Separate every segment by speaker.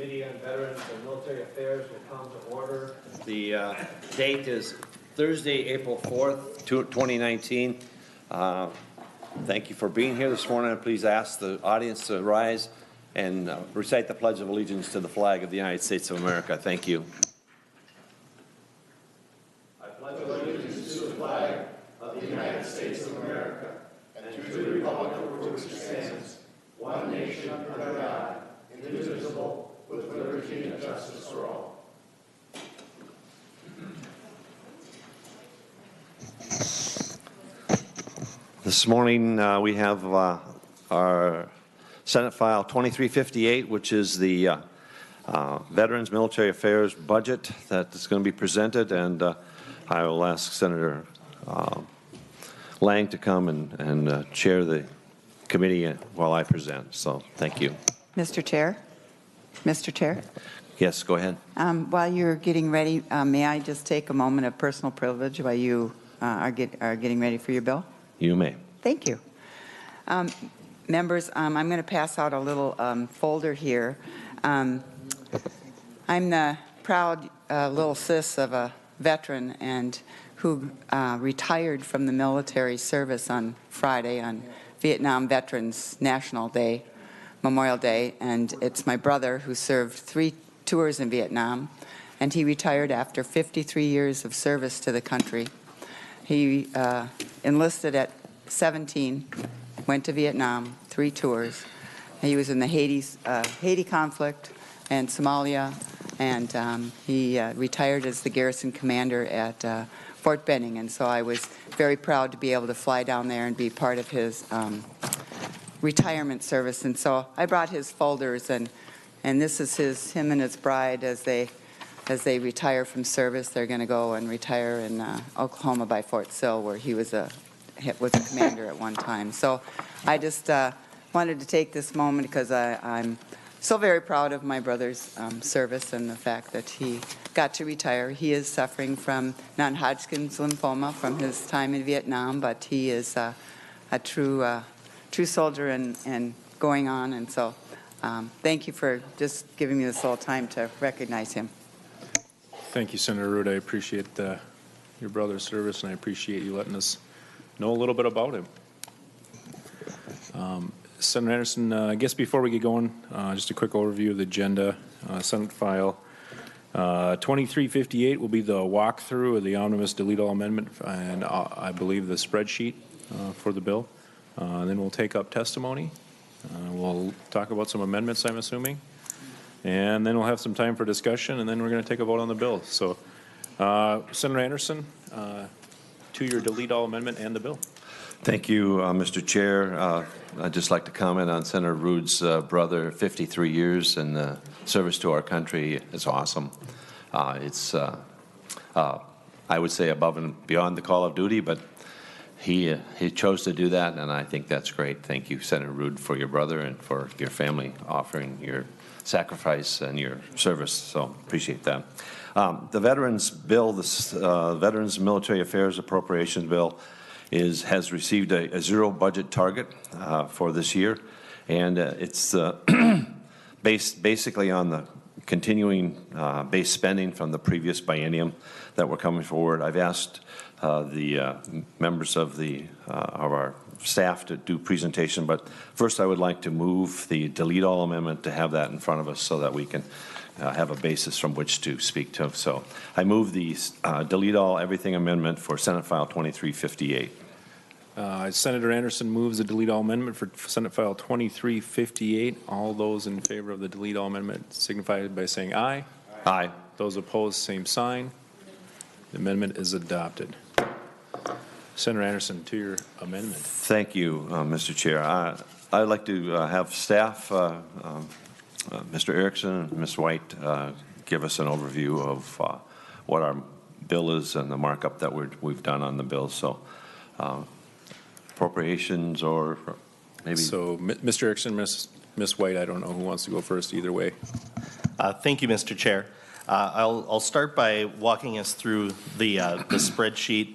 Speaker 1: Committee on Veterans and Military Affairs will come to order. The date is Thursday, April 4th, 2019. Thank you for being here this morning. Please ask the audience to rise and recite the Pledge of Allegiance to the flag of the United States of America. Thank you. I pledge allegiance to the flag of the United States of America and to the republic for which it stands, one nation under God, indivisible, with liberty and justice for all. This morning we have our Senate File 2358, which is the Veterans Military Affairs budget that is going to be presented, and I will ask Senator Lang to come and chair the committee while I present. So thank you.
Speaker 2: Mr. Chair? Mr. Chair?
Speaker 1: Yes, go ahead.
Speaker 2: While you're getting ready, may I just take a moment of personal privilege while you are getting ready for your bill?
Speaker 1: You may.
Speaker 2: Thank you. Members, I'm going to pass out a little folder here. I'm the proud little sis of a veteran and who retired from the military service on Friday on Vietnam Veterans National Day, Memorial Day, and it's my brother who served 3 tours in Vietnam, and he retired after 53 years of service to the country. He enlisted at 17, went to Vietnam, 3 tours. He was in the Haiti conflict and Somalia, and he retired as the garrison commander at Fort Benning, and so I was very proud to be able to fly down there and be part of his retirement service. And so I brought his folders, and this is him and his bride as they retire from service. They're going to go and retire in Oklahoma by Fort Sill, where he was a commander at one time. So I just wanted to take this moment because I'm so very proud of my brother's service and the fact that he got to retire. He is suffering from non-Hodgkin's lymphoma from his time in Vietnam, but he is a true soldier and going on. And so thank you for just giving me this little time to recognize him.
Speaker 3: Thank you, Senator Rood. I appreciate your brother's service, and I appreciate you letting us know a little bit about him. Senator Anderson, I guess before we get going, just a quick overview of the agenda. Senate File 2358 will be the walkthrough of the omnibus delete all amendment and I believe the spreadsheet for the bill. Then we'll take up testimony. We'll talk about some amendments, I'm assuming. And then we'll have some time for discussion, and then we're going to take a vote on the bill. So, Senator Anderson, to your delete all amendment and the bill.
Speaker 1: Thank you, Mr. Chair. I'd just like to comment on Senator Rood's brother, 53 years in service to our country. It's awesome. It's, I would say, above and beyond the call of duty, but he chose to do that, and I think that's great. Thank you, Senator Rood, for your brother and for your family offering your sacrifice and your service, so appreciate that. The Veterans Bill, the Veterans Military Affairs Appropriations Bill, has received a zero budget target for this year, and it's based basically on the continuing base spending from the previous biennium that we're coming forward. I've asked the members of our staff to do presentation, but first I would like to move the delete all amendment to have that in front of us so that we can have a basis from which to speak to. So I move the delete all everything amendment for Senate File 2358.
Speaker 3: Senator Anderson moves the delete all amendment for Senate File 2358. All those in favor of the delete all amendment signify by saying aye.
Speaker 1: Aye.
Speaker 3: Those opposed, same sign. The amendment is adopted. Senator Anderson, to your amendment.
Speaker 1: Thank you, Mr. Chair. I'd like to have staff, Mr. Erickson and Ms. White, give us an overview of what our bill is and the markup that we've done on the bill. So appropriations or maybe.
Speaker 3: So Mr. Erickson, Ms. White, I don't know who wants to go first either way.
Speaker 4: Thank you, Mr. Chair. I'll start by walking us through the spreadsheet.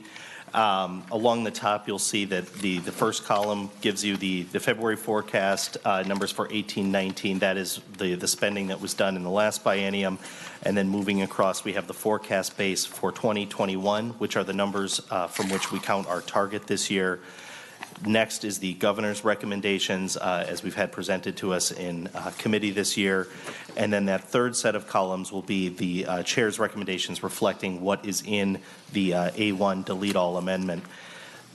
Speaker 4: Along the top, you'll see that the first column gives you the February forecast numbers for 18-19. That is the spending that was done in the last biennium. And then moving across, we have the forecast base for 2021, which are the numbers from which we count our target this year. Next is the governor's recommendations, as we've had presented to us in committee this year. And then that third set of columns will be the chair's recommendations reflecting what is in the A1 delete all amendment.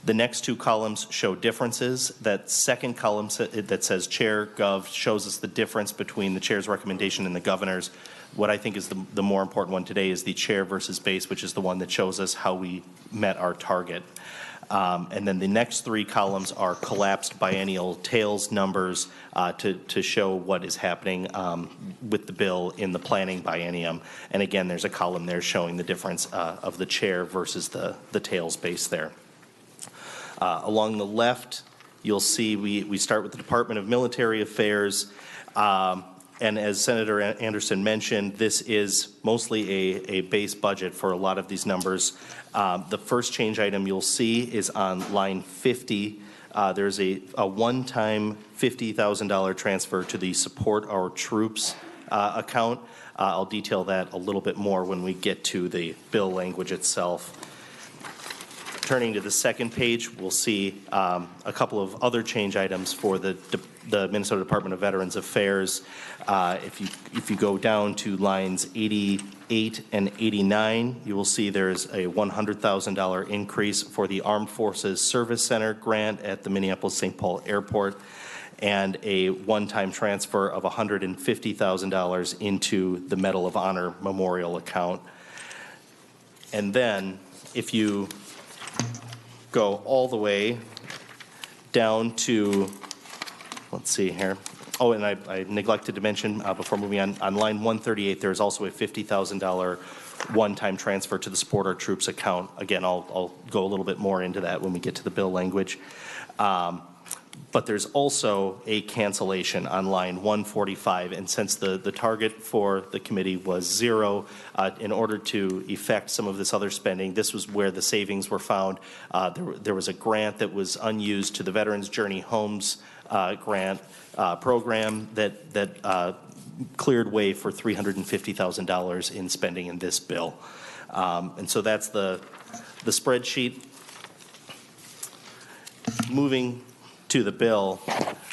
Speaker 4: The next two columns show differences. That second column that says Chair Gov shows us the difference between the chair's recommendation and the governor's. What I think is the more important one today is the chair versus base, which is the one that shows us how we met our target. And then the next three columns are collapsed biennial tails numbers to show what is happening with the bill in the planning biennium. And again, there's a column there showing the difference of the chair versus the tails base there. Along the left, you'll see we start with the Department of Military Affairs. And as Senator Anderson mentioned, this is mostly a base budget for a lot of these numbers. The first change item you'll see is on line 50. There's a one-time $50,000 transfer to the Support Our Troops account. I'll detail that a little bit more when we get to the bill language itself. Turning to the second page, we'll see a couple of other change items for the Minnesota Department of Veterans Affairs. If you go down to lines 88 and 89, you will see there's a $100,000 increase for the Armed Forces Service Center grant at the Minneapolis-St. Paul Airport, and a one-time transfer of $150,000 into the Medal of Honor Memorial account. And then, if you go all the way down to, let's see here. Oh, and I neglected to mention before moving on line 138, there's also a $50,000 one-time transfer to the Support Our Troops account. Again, I'll go a little bit more into that when we get to the bill language. But there's also a cancellation on line 145, and since the target for the committee was 0, in order to effect some of this other spending, this was where the savings were found. There was a grant that was unused to the Veterans Journey Homes grant program that cleared way for $350,000 in spending in this bill. And so that's the spreadsheet. Moving to the bill,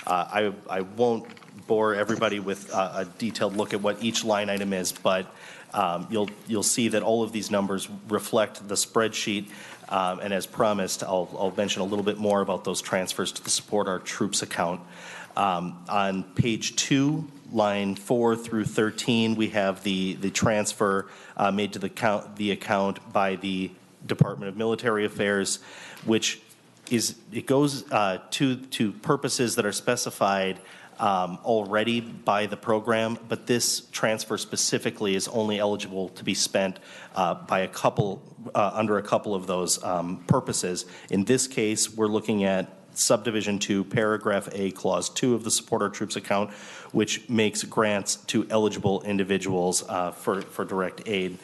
Speaker 4: I won't bore everybody with a detailed look at what each line item is, but you'll see that all of these numbers reflect the spreadsheet, and as promised, I'll mention a little bit more about those transfers to the Support Our Troops account. On page 2, line 4 through 13, we have the transfer made to the account by the Department of Military Affairs, which it goes to purposes that are specified already by the program, but this transfer specifically is only eligible to be spent by a couple under a couple of those purposes. In this case, we're looking at subdivision 2, paragraph A, clause 2 of the Support Our Troops account, which makes grants to eligible individuals for direct aid.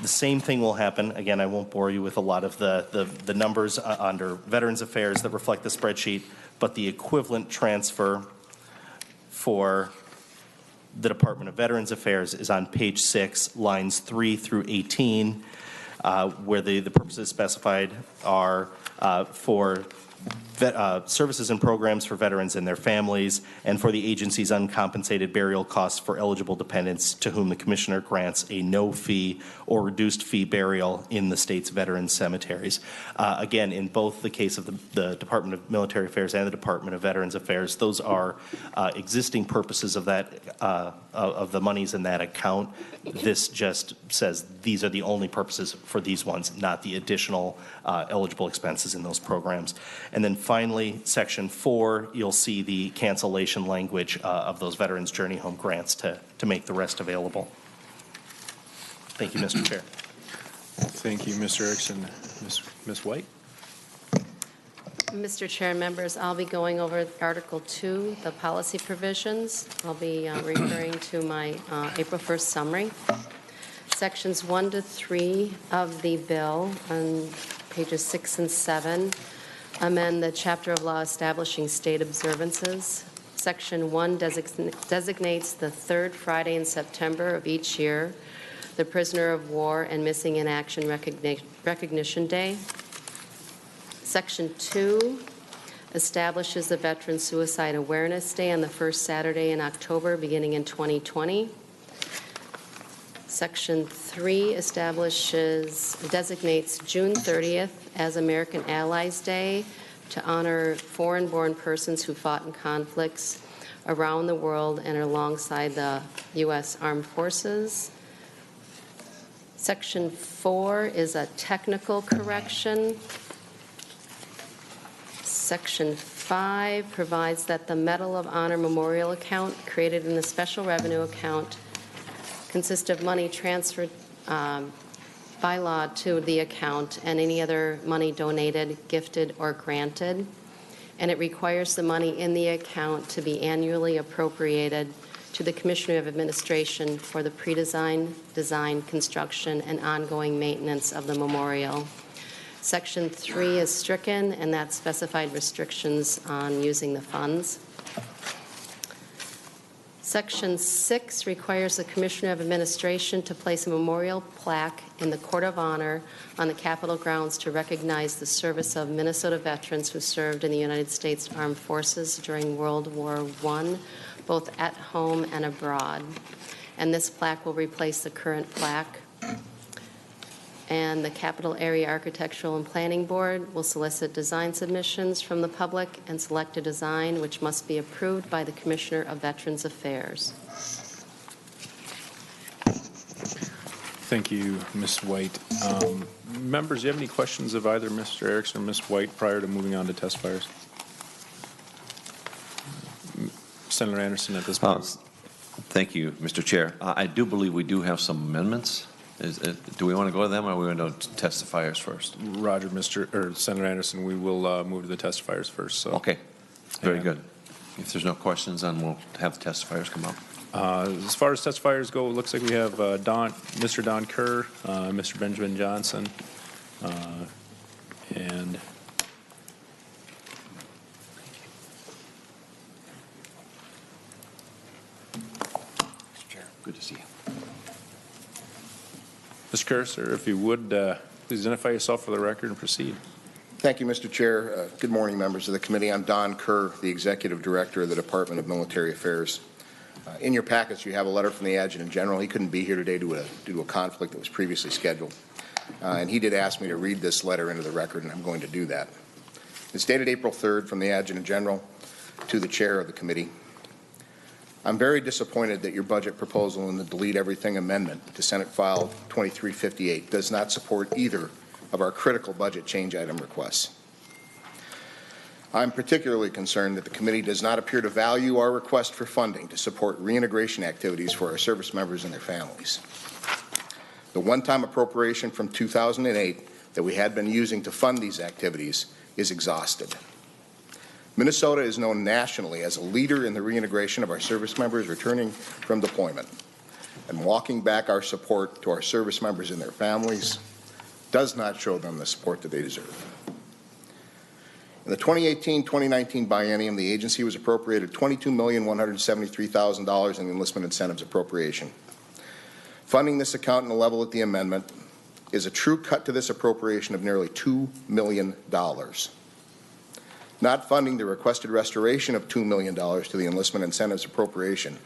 Speaker 4: The same thing will happen. Again, I won't bore you with a lot of the numbers under Veterans Affairs that reflect the spreadsheet, but the equivalent transfer for the Department of Veterans Affairs is on page 6, lines 3 through 18, where the purposes specified are for services and programs for veterans and their families, and for the agency's uncompensated burial costs for eligible dependents to whom the commissioner grants a no-fee or reduced-fee burial in the state's veteran cemeteries. Again, in both the case of the Department of Military Affairs and the Department of Veterans Affairs, those are existing purposes of that of the monies in that account. This just says these are the only purposes for these ones, not the additional eligible expenses in those programs. And then finally, section 4, you'll see the cancellation language of those Veterans Journey Home grants to make the rest available. Thank you, Mr. Chair.
Speaker 3: Thank you, Mr. Erickson. Ms. White?
Speaker 5: Mr. Chair and members, I'll be going over Article 2, the policy provisions. I'll be referring to my April 1st summary. Sections 1 to 3 of the bill, and pages 6 and 7, amend the chapter of law establishing state observances. Section 1 designates the third Friday in September of each year the Prisoner of War and Missing in Action Recognition Day. Section 2 establishes the Veteran Suicide Awareness Day on the first Saturday in October, beginning in 2020. Section 3 designates June 30th as American Allies Day to honor foreign-born persons who fought in conflicts around the world and alongside the U.S. Armed Forces. Section 4 is a technical correction. Section 5 provides that the Medal of Honor Memorial account created in the special revenue account consists of money transferred by law to the account and any other money donated, gifted, or granted. And it requires the money in the account to be annually appropriated to the Commissioner of Administration for the pre-design, design, construction, and ongoing maintenance of the memorial. Section 3 is stricken, and that specified restrictions on using the funds. Section 6 requires the Commissioner of Administration to place a memorial plaque in the Court of Honor on the Capitol grounds to recognize the service of Minnesota veterans who served in the United States Armed Forces during World War I, both at home and abroad. And this plaque will replace the current plaque. And the Capital Area Architectural and Planning Board will solicit design submissions from the public and select a design which must be approved by the Commissioner of Veterans Affairs.
Speaker 3: Thank you, Ms. White. Members, do you have any questions of either Mr. Erickson or Ms. White prior to moving on to testifiers? Senator Anderson at this point.
Speaker 1: Thank you, Mr. Chair. I do believe we do have some amendments. Do we want to go to them, or are we going to testifiers first?
Speaker 3: Roger, Senator Anderson, we will move to the testifiers first. So.
Speaker 1: Okay, very good. If there's no questions, then we'll have the testifiers come up.
Speaker 3: As far as testifiers go, it looks like we have Mr. Don Kerr, Mr. Benjamin Johnson, and
Speaker 1: Mr. Chair, good to see you.
Speaker 3: Mr. Kerr, sir, if you would, please identify yourself for the record and proceed.
Speaker 6: Thank you, Mr. Chair. Good morning, members of the committee. I'm Don Kerr, the Executive Director of the Department of Military Affairs. In your packets, you have a letter from the Adjutant General. He couldn't be here today due to a conflict that was previously scheduled. And he did ask me to read this letter into the record, and I'm going to do that. It's dated April 3rd from the Adjutant General to the Chair of the committee. I'm very disappointed that your budget proposal in the Delete Everything Amendment to Senate File 2358 does not support either of our critical budget change item requests. I'm particularly concerned that the committee does not appear to value our request for funding to support reintegration activities for our service members and their families. The one-time appropriation from 2008 that we had been using to fund these activities is exhausted. Minnesota is known nationally as a leader in the reintegration of our service members returning from deployment, and walking back our support to our service members and their families does not show them the support that they deserve. In the 2018-2019 biennium, the agency was appropriated $22,173,000 in enlistment incentives appropriation. Funding this account in the level at the amendment is a true cut to this appropriation of nearly $2 million. Not funding the requested restoration of $2 million to the enlistment incentives appropriation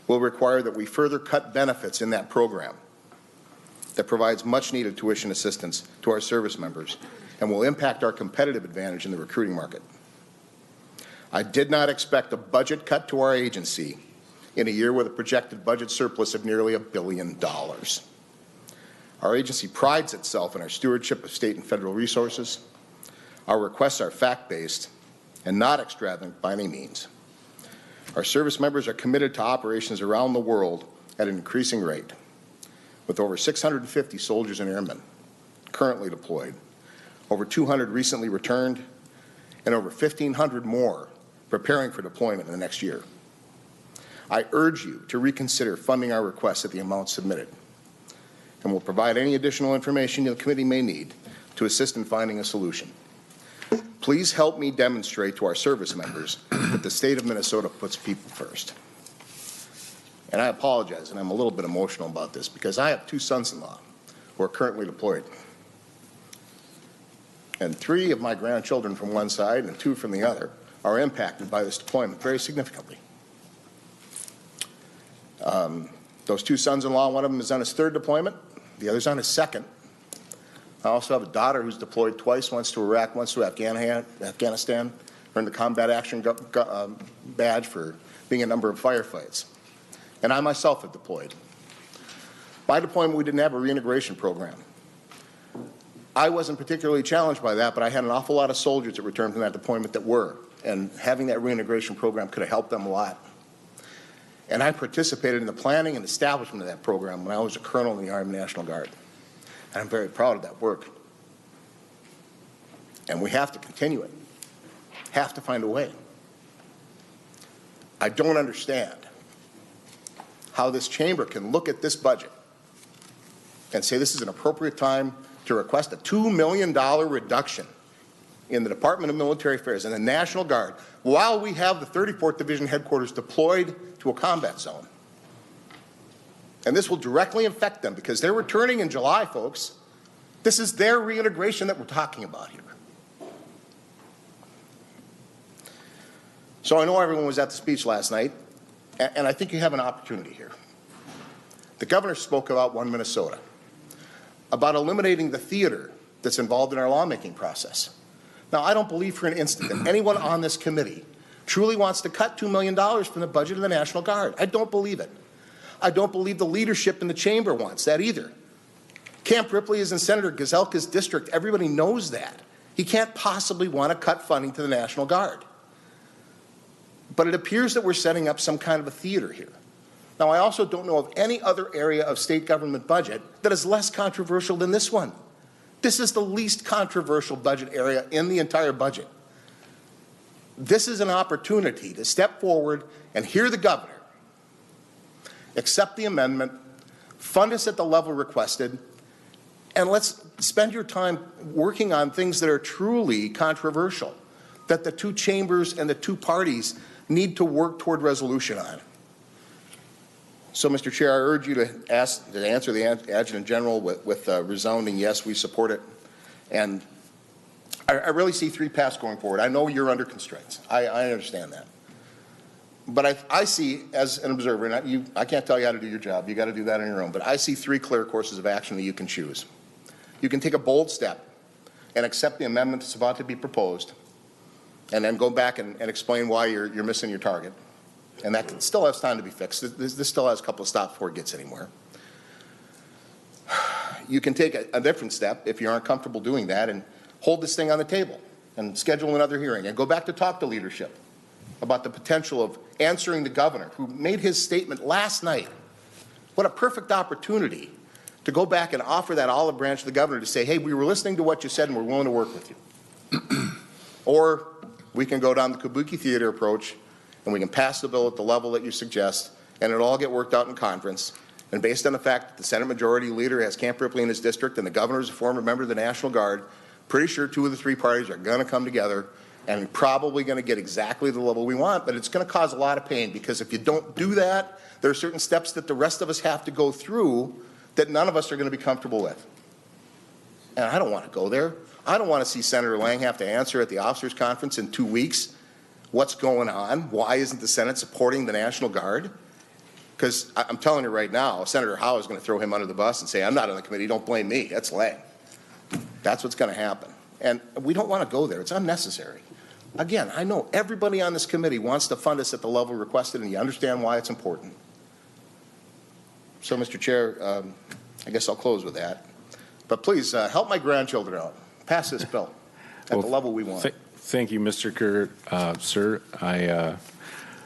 Speaker 6: will require that we further cut benefits in that program that provides much-needed tuition assistance to our service members and will impact our competitive advantage in the recruiting market. I did not expect a budget cut to our agency in a year with a projected budget surplus of nearly $1 billion. Our agency prides itself in our stewardship of state and federal resources. Our requests are fact-based and not extravagant by any means. Our service members are committed to operations around the world at an increasing rate, with over 650 soldiers and airmen currently deployed, over 200 recently returned, and over 1,500 more preparing for deployment in the next year. I urge you to reconsider funding our requests at the amount submitted, and will provide any additional information the committee may need to assist in finding a solution. Please help me demonstrate to our service members that the state of Minnesota puts people first. And I apologize, and I'm a little bit emotional about this, because I have 2 sons-in-law who are currently deployed. And 3 of my grandchildren from one side and 2 from the other are impacted by this deployment very significantly. Those 2 sons-in-law, one of them is on his 3rd deployment, the other's on his 2nd. I also have a daughter who's deployed twice, once to Iraq, once to Afghanistan, earned the Combat Action Badge for being in a number of firefights. And I myself have deployed. My deployment, we didn't have a reintegration program. I wasn't particularly challenged by that, but I had an awful lot of soldiers that returned from that deployment that were, and having that reintegration program could have helped them a lot. And I participated in the planning and establishment of that program when I was a colonel in the Army National Guard. And I'm very proud of that work. And we have to continue it. Have to find a way. I don't understand how this chamber can look at this budget and say this is an appropriate time to request a $2 million reduction in the Department of Military Affairs and the National Guard while we have the 34th Division headquarters deployed to a combat zone. And this will directly affect them because they're returning in July, folks. This is their reintegration that we're talking about here. So I know everyone was at the speech last night, and I think you have an opportunity here. The governor spoke about One Minnesota, about eliminating the theater that's involved in our lawmaking process. Now, I don't believe for an instant that anyone on this committee truly wants to cut $2 million from the budget of the National Guard. I don't believe it. I don't believe the leadership in the chamber wants that either. Camp Ripley is in Senator Gazelka's district. Everybody knows that. He can't possibly want to cut funding to the National Guard. But it appears that we're setting up some kind of a theater here. Now, I also don't know of any other area of state government budget that is less controversial than this one. This is the least controversial budget area in the entire budget. This is an opportunity to step forward and hear the governor, accept the amendment, fund us at the level requested, and let's spend your time working on things that are truly controversial, that the 2 chambers and the 2 parties need to work toward resolution on. So, Mr. Chair, I urge you to answer the Adjutant General with a resounding yes, we support it. And I really see 3 paths going forward. I know you're under constraints. I understand that. But I see, as an observer, and I can't tell you how to do your job. You got to do that on your own. But I see 3 clear courses of action that you can choose. You can take a bold step and accept the amendment that's about to be proposed, and then go back and explain why you're missing your target. And that still has time to be fixed. This still has a couple of stops before it gets anywhere. You can take a different step if you aren't comfortable doing that and hold this thing on the table and schedule another hearing and go back to talk to leadership about the potential of answering the governor who made his statement last night. What a perfect opportunity to go back and offer that olive branch to the governor to say, hey, we were listening to what you said and we're willing to work with you. Or we can go down the kabuki theater approach and we can pass the bill at the level that you suggest and it'll all get worked out in conference. And based on the fact that the Senate Majority Leader has Camp Ripley in his district and the governor is a former member of the National Guard, pretty sure 2 of the 3 parties are going to come together and probably going to get exactly the level we want, but it's going to cause a lot of pain because if you don't do that, there are certain steps that the rest of us have to go through that none of us are going to be comfortable with. And I don't want to go there. I don't want to see Senator Lang have to answer at the officers' conference in 2 weeks what's going on, why isn't the Senate supporting the National Guard? Because I'm telling you right now, Senator Howe is going to throw him under the bus and say, I'm not on the committee, don't blame me, that's Lang. That's what's going to happen. And we don't want to go there. It's unnecessary. Again, I know everybody on this committee wants to fund us at the level requested, and you understand why it's important. So, Mr. Chair, I guess I'll close with that. But please, help my grandchildren out. Pass this bill at the level we want.
Speaker 3: Thank you, Mr. Kerr. Sir, I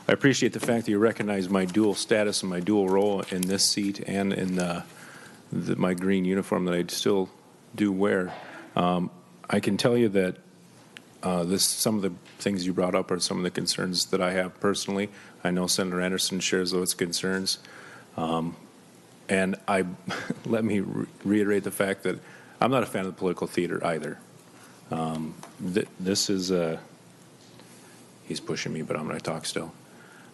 Speaker 3: appreciate the fact that you recognize my dual status and my dual role in this seat and in my green uniform that I still do wear. I can tell you that some of the things you brought up are some of the concerns that I have personally. I know Senator Anderson shares those concerns. And let me reiterate the fact that I'm not a fan of the political theater either. This is he's pushing me, but I'm going to talk still.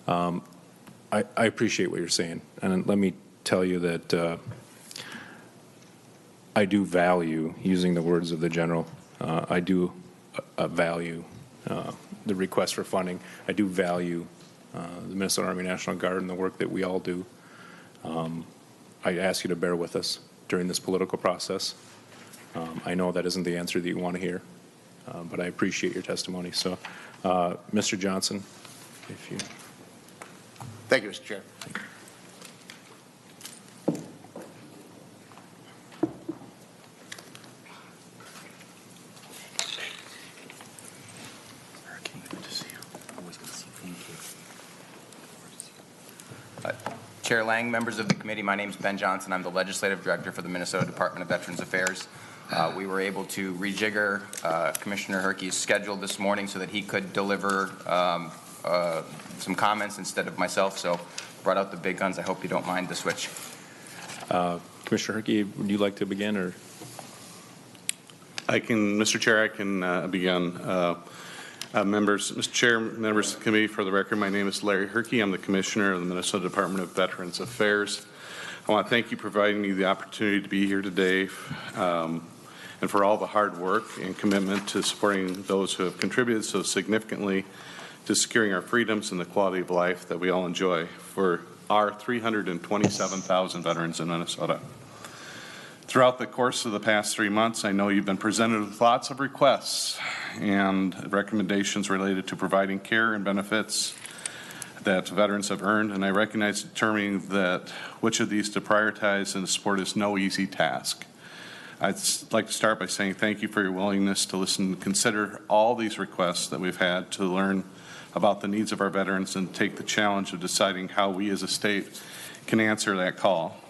Speaker 3: I appreciate what you're saying, and let me tell you that I do value, using the words of the general, I do value the request for funding. I do value the Minnesota Army National Guard and the work that we all do. I ask you to bear with us during this political process. I know that isn't the answer that you want to hear, but I appreciate your testimony. So, Mr. Johnson, if you...
Speaker 6: Thank you, Mr. Chair.
Speaker 7: Chair Lang, members of the committee, my name is Ben Johnson. I'm the Legislative Director for the Minnesota Department of Veterans Affairs. We were able to rejigger Commissioner Herkey's schedule this morning so that he could deliver some comments instead of myself, so brought out the big guns. I hope you don't mind the switch.
Speaker 3: Commissioner Herkey, would you like to begin, or?
Speaker 8: I can, Mr. Chair, I can begin. Members, Mr. Chair, members of the committee, for the record, my name is Larry Herkey. I'm the Commissioner of the Minnesota Department of Veterans Affairs. I want to thank you for providing me the opportunity to be here today and for all the hard work and commitment to supporting those who have contributed so significantly to securing our freedoms and the quality of life that we all enjoy for our 327,000 veterans in Minnesota. Throughout the course of the past 3 months, I know you've been presented with lots of requests and recommendations related to providing care and benefits that veterans have earned, and I recognize determining that which of these to prioritize and support is no easy task. I'd like to start by saying thank you for your willingness to listen and consider all these requests that we've had to learn about the needs of our veterans and take the challenge of deciding how we as a state can answer that call.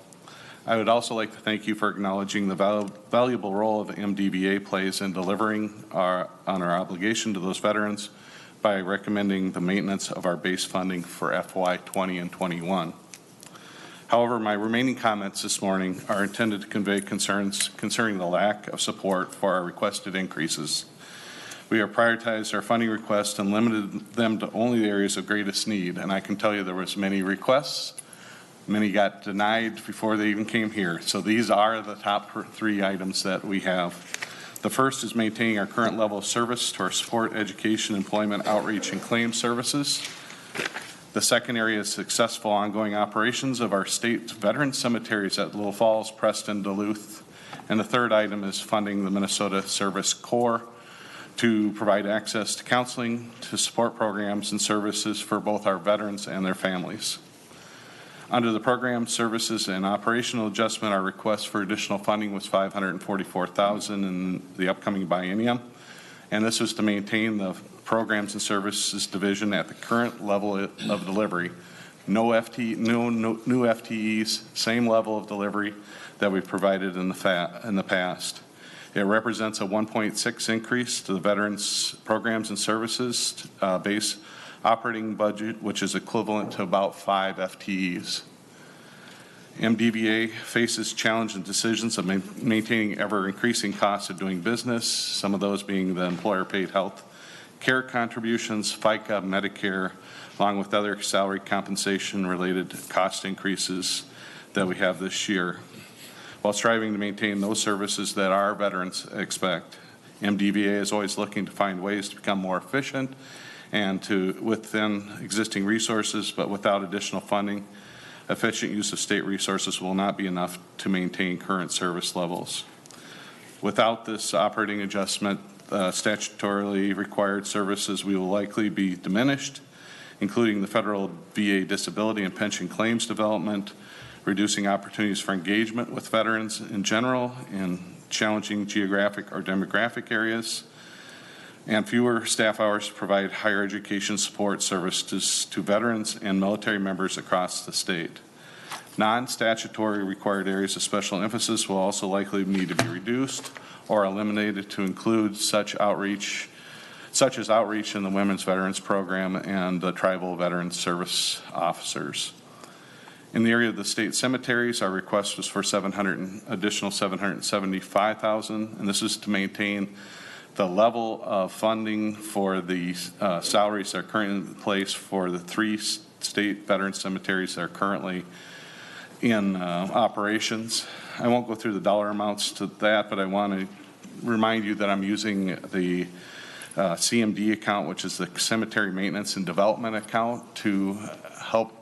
Speaker 8: I would also like to thank you for acknowledging the valuable role of MDVA plays in delivering on our obligation to those veterans by recommending the maintenance of our base funding for FY 20 and 21. However, my remaining comments this morning are intended to convey concerns concerning the lack of support for our requested increases. We have prioritized our funding requests and limited them to only the areas of greatest need, and I can tell you there was many requests. Many got denied before they even came here. So these are the top 3 items that we have. The first is maintaining our current level of service to our support, education, employment, outreach, and claims services. The second area is successful ongoing operations of our state veteran cemeteries at Little Falls, Preston, Duluth. And the third item is funding the Minnesota Service Corps to provide access to counseling, to support programs and services for both our veterans and their families. Under the program services and operational adjustment, our request for additional funding was $544,000 in the upcoming biennium, and this was to maintain the programs and services division at the current level of delivery. No new FTEs, same level of delivery that we've provided in the past. It represents a 1.6 increase to the veterans programs and services base operating budget, which is equivalent to about 5 FTEs. MDVA faces challenging decisions of maintaining ever-increasing costs of doing business, some of those being the employer-paid health care contributions, FICA, Medicare, along with other salary compensation-related cost increases that we have this year, while striving to maintain those services that our veterans expect. MDVA is always looking to find ways to become more efficient and to within existing resources, but without additional funding, efficient use of state resources will not be enough to maintain current service levels. Without this operating adjustment, statutorily required services will likely be diminished, including the federal VA disability and pension claims development, reducing opportunities for engagement with veterans in general in challenging geographic or demographic areas, and fewer staff hours to provide higher education support services to veterans and military members across the state. Non-statutory required areas of special emphasis will also likely need to be reduced or eliminated to include such as outreach in the Women's Veterans Program and the Tribal Veterans Service Officers. In the area of the state cemeteries, our request was for additional $775,000, and this is to maintain the level of funding for the salaries that are currently in place for the 3 state veteran cemeteries that are currently in operations. I won't go through the dollar amounts to that, but I want to remind you that I'm using the CMD account, which is the Cemetery Maintenance and Development account, to help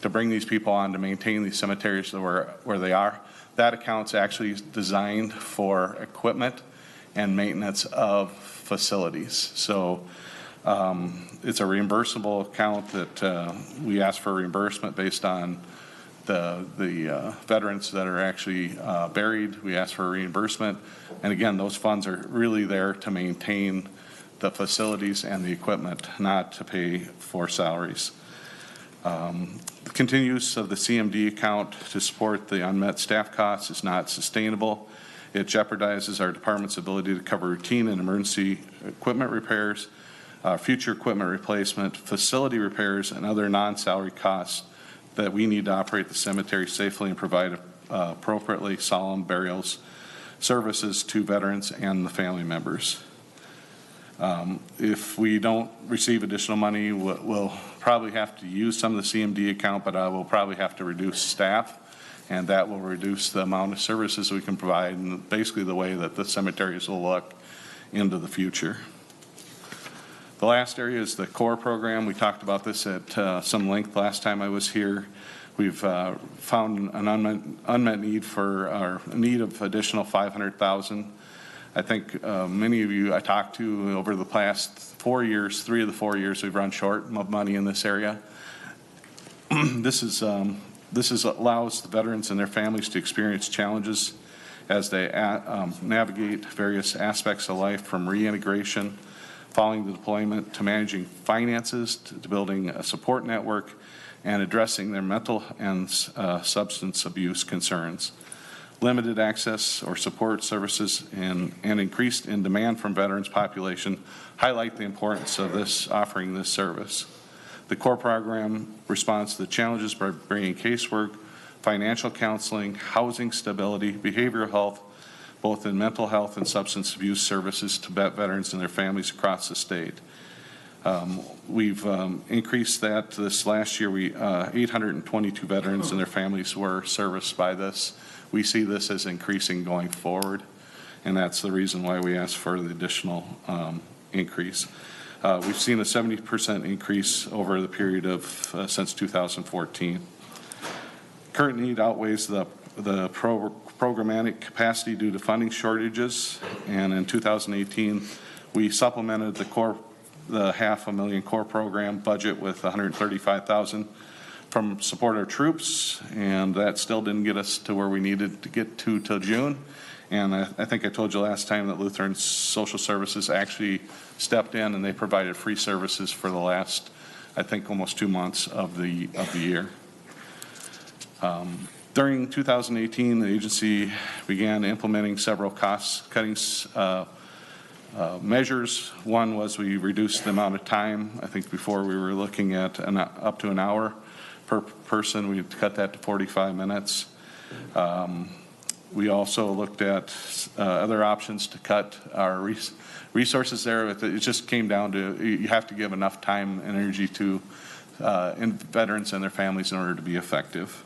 Speaker 8: to bring these people on to maintain these cemeteries where they are. That account's actually designed for equipment and maintenance of facilities. So it's a reimbursable account that we ask for reimbursement based on the veterans that are actually buried. We ask for reimbursement. And again, those funds are really there to maintain the facilities and the equipment, not to pay for salaries. The continued use of the CMD account to support the unmet staff costs is not sustainable. It jeopardizes our department's ability to cover routine and emergency equipment repairs, future equipment replacement, facility repairs, and other non-salary costs that we need to operate the cemetery safely and provide appropriately solemn burials services to veterans and the family members. If we don't receive additional money, we'll probably have to use some of the CMD account, but we'll probably have to reduce staff, and that will reduce the amount of services we can provide and basically the way that the cemeteries will look into the future. The last area is the Kerr program. We talked about this at some length last time I was here. We've found an unmet need for our need of additional $500,000. I think many of you I talked to over the past 4 years, 3 of the 4 years, we've run short of money in this area. This allows the veterans and their families to experience challenges as they navigate various aspects of life, from reintegration, following the deployment, to managing finances, to building a support network, and addressing their mental and substance abuse concerns. Limited access or support services and increased in demand from veterans population highlight the importance of offering this service. The Kerr program responds to the challenges by bringing casework, financial counseling, housing stability, behavioral health, both in mental health and substance abuse services to veterans and their families across the state. We've increased that this last year. 822 veterans and their families were serviced by this. We see this as increasing going forward, and that's the reason why we asked for the additional increase. We've seen a 70% increase over the period of since 2014. Current need outweighs the programmatic capacity due to funding shortages, and in 2018 we supplemented the $500,000 Kerr program budget with $135,000 from support our troops, and that still didn't get us to where we needed to get to till June. And I think I told you last time that Lutheran Social Services actually stepped in, and they provided free services for the last, I think, almost 2 months of the year. During 2018, the agency began implementing several cost-cutting measures. One was we reduced the amount of time. I think before we were looking at up to an hour per person. We cut that to 45 minutes. We also looked at other options to cut our resources there. It just came down to you have to give enough time and energy to veterans and their families in order to be effective.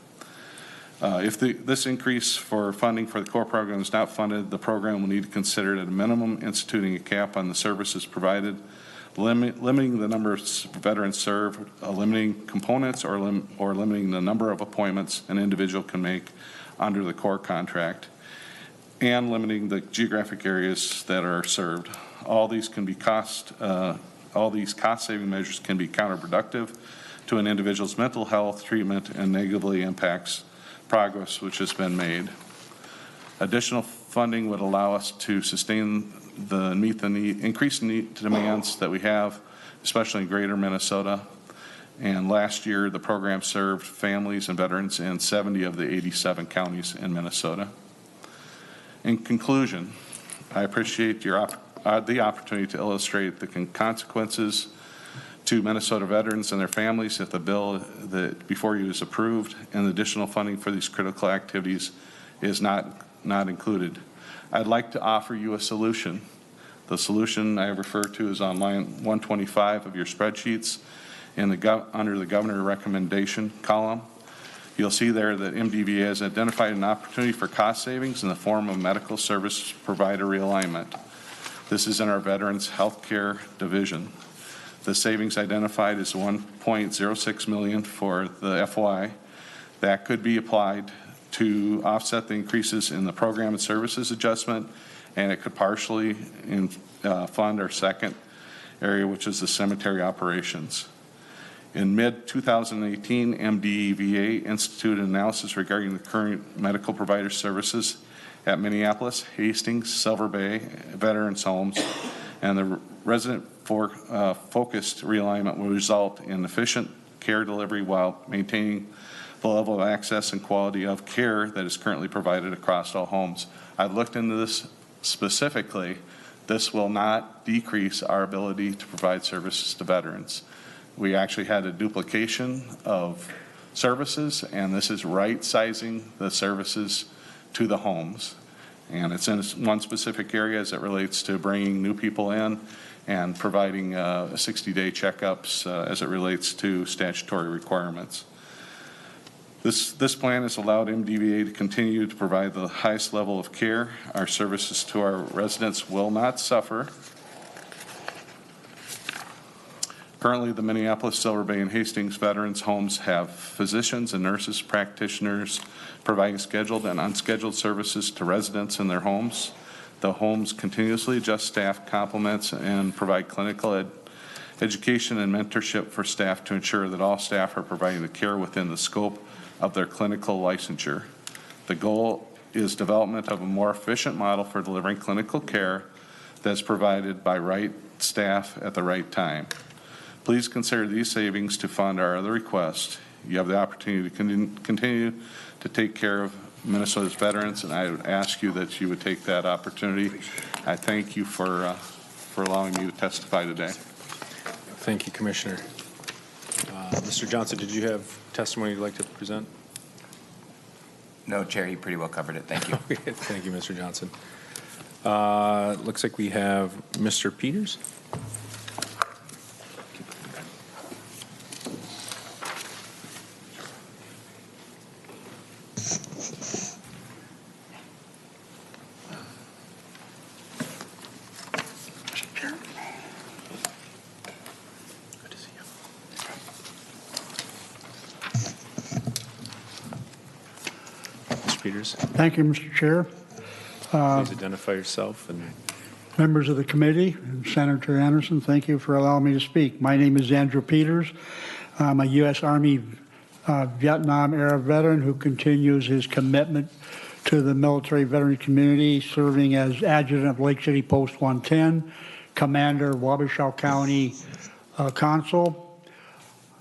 Speaker 8: If this increase for funding for the Kerr program is not funded, the program will need to consider at a minimum instituting a cap on the services provided, limiting the number of veterans served, limiting components, or limiting the number of appointments an individual can make under the Kerr contract, and limiting the geographic areas that are served. All these cost-saving measures can be counterproductive to an individual's mental health, treatment, and negatively impacts progress which has been made. Additional funding would allow us to sustain meet the increased demands that we have, especially in greater Minnesota. And last year, the program served families and veterans in 70 of the 87 counties in Minnesota. In conclusion, I appreciate the opportunity to illustrate the consequences to Minnesota veterans and their families if the bill that before you is approved, and additional funding for these critical activities is not included. I'd like to offer you a solution. The solution I refer to is on line 125 of your spreadsheets under the governor recommendation column. You'll see there that MDVA has identified an opportunity for cost savings in the form of medical service provider realignment. This is in our Veterans Healthcare Division. The savings identified is $1.06 million for the FY. That could be applied to offset the increases in the program and services adjustment, and it could partially fund our second area, which is the cemetery operations. In mid-2018, MDVA instituted analysis regarding the current medical provider services at Minneapolis, Hastings, Silver Bay, Veterans Homes, and the resident-focused realignment will result in efficient care delivery while maintaining the level of access and quality of care that is currently provided across all homes. I've looked into this specifically. This will not decrease our ability to provide services to veterans. We actually had a duplication of services, and this is right-sizing the services to the homes. And it's in one specific area as it relates to bringing new people in and providing 60-day checkups as it relates to statutory requirements. This plan has allowed MDVA to continue to provide the highest level of care. Our services to our residents will not suffer. Currently, the Minneapolis, Silver Bay, and Hastings Veterans Homes have physicians and nurses practitioners providing scheduled and unscheduled services to residents in their homes. The homes continuously adjust staff complements and provide clinical education and mentorship for staff to ensure that all staff are providing the care within the scope of their clinical licensure. The goal is development of a more efficient model for delivering clinical care that's provided by right staff at the right time. Please consider these savings to fund our other requests. You have the opportunity to continue to take care of Minnesota's veterans, and I would ask you that you would take that opportunity. I thank you for allowing me to testify today.
Speaker 3: Thank you, Commissioner. Mr. Johnson, did you have testimony you'd like to present?
Speaker 7: No, Chair, you pretty well covered it. Thank you.
Speaker 3: Thank you, Mr. Johnson. Looks like we have Mr. Peters. Peters.
Speaker 9: Thank you, Mr. Chair.
Speaker 3: Please identify yourself and
Speaker 9: members of the committee, and Senator Anderson, thank you for allowing me to speak. My name is Andrew Peters. I'm a U.S. Army Vietnam-era veteran who continues his commitment to the military veteran community, serving as adjutant of Lake City Post 110, commander, Wabasha County Consul.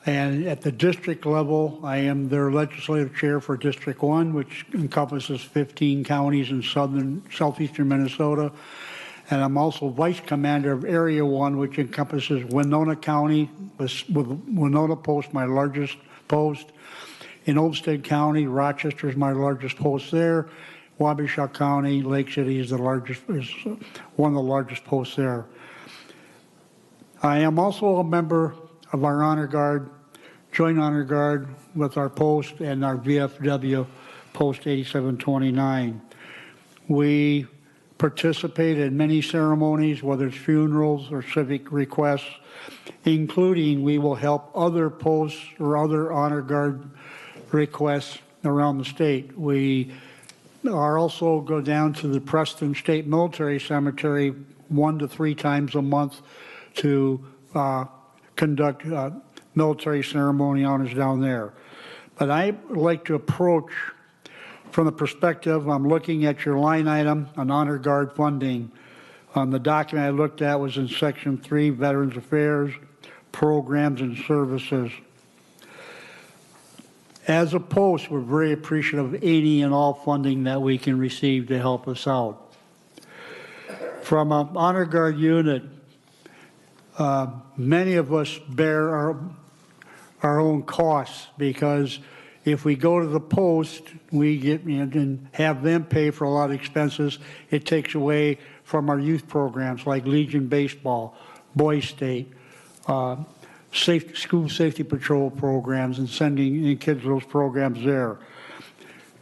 Speaker 9: And at the district level, I am their legislative chair for District 1, which encompasses 15 counties in southeastern Minnesota. And I'm also vice commander of Area 1, which encompasses Winona County, with Winona Post, my largest post. In Olmsted County, Rochester is my largest post there. Wabasha County, Lake City is one of the largest posts there. I am also a member of our Honor Guard, Joint Honor Guard with our post and our VFW Post 8729. We participate in many ceremonies, whether it's funerals or civic requests, including we will help other posts or other Honor Guard requests around the state. We are also go down to the Preston State Military Cemetery 1 to 3 times a month to conduct military ceremony honors down there. But I like to approach from the perspective, I'm looking at your line item on Honor Guard funding. The document I looked at was in Section 3, Veterans Affairs, Programs and Services. As a post, we're very appreciative of any and all funding that we can receive to help us out. From an Honor Guard unit, Many of us bear our own costs, because if we go to the post, we get and have them pay for a lot of expenses. It takes away from our youth programs like Legion Baseball, Boys State, school safety patrol programs, and sending in kids to those programs there.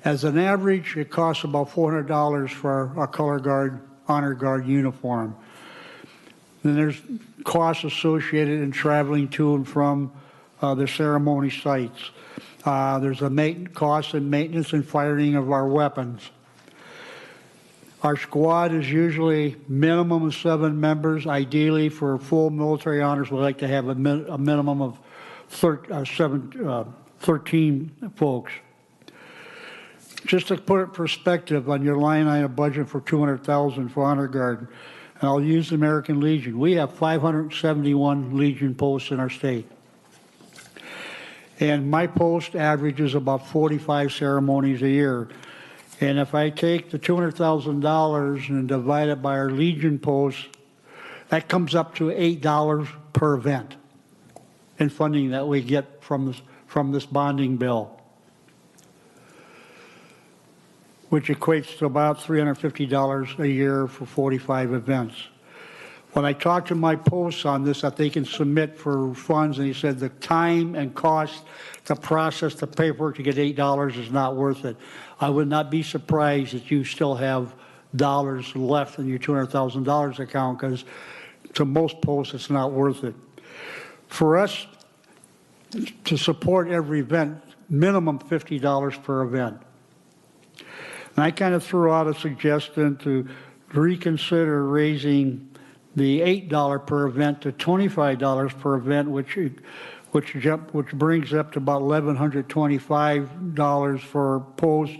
Speaker 9: As an average, it costs about $400 for our color guard, honor guard uniform. Then there's costs associated in traveling to and from the ceremony sites. There's a cost in maintenance and firing of our weapons. Our squad is usually minimum of 7 members. Ideally, for full military honors, we like to have a minimum of 13 folks. Just to put it in perspective on your line item budget for $200,000 for honor guard, and I'll use the American Legion. We have 571 Legion posts in our state. And my post averages about 45 ceremonies a year. And if I take the $200,000 and divide it by our Legion posts, that comes up to $8 per event in funding that we get from this bonding bill, which equates to about $350 a year for 45 events. When I talked to my posts on this, that they can submit for funds, and he said the time and cost to process the paperwork to get $8 is not worth it. I would not be surprised that you still have dollars left in your $200,000 account, because to most posts it's not worth it. For us to support every event, minimum $50 per event. And I kind of threw out a suggestion to reconsider raising the $8 per event to $25 per event, which brings up to about $1,125 for post,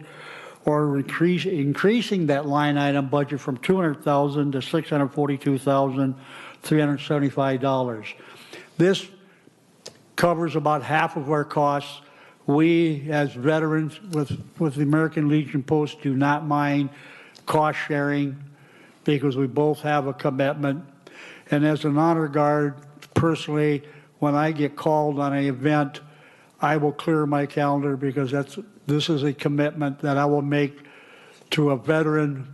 Speaker 9: or increasing that line item budget from $200,000 to $642,375. This covers about half of our costs. We, as veterans with the American Legion Post, do not mind cost sharing, because we both have a commitment. And as an honor guard, personally, when I get called on an event, I will clear my calendar, because this is a commitment that I will make to a veteran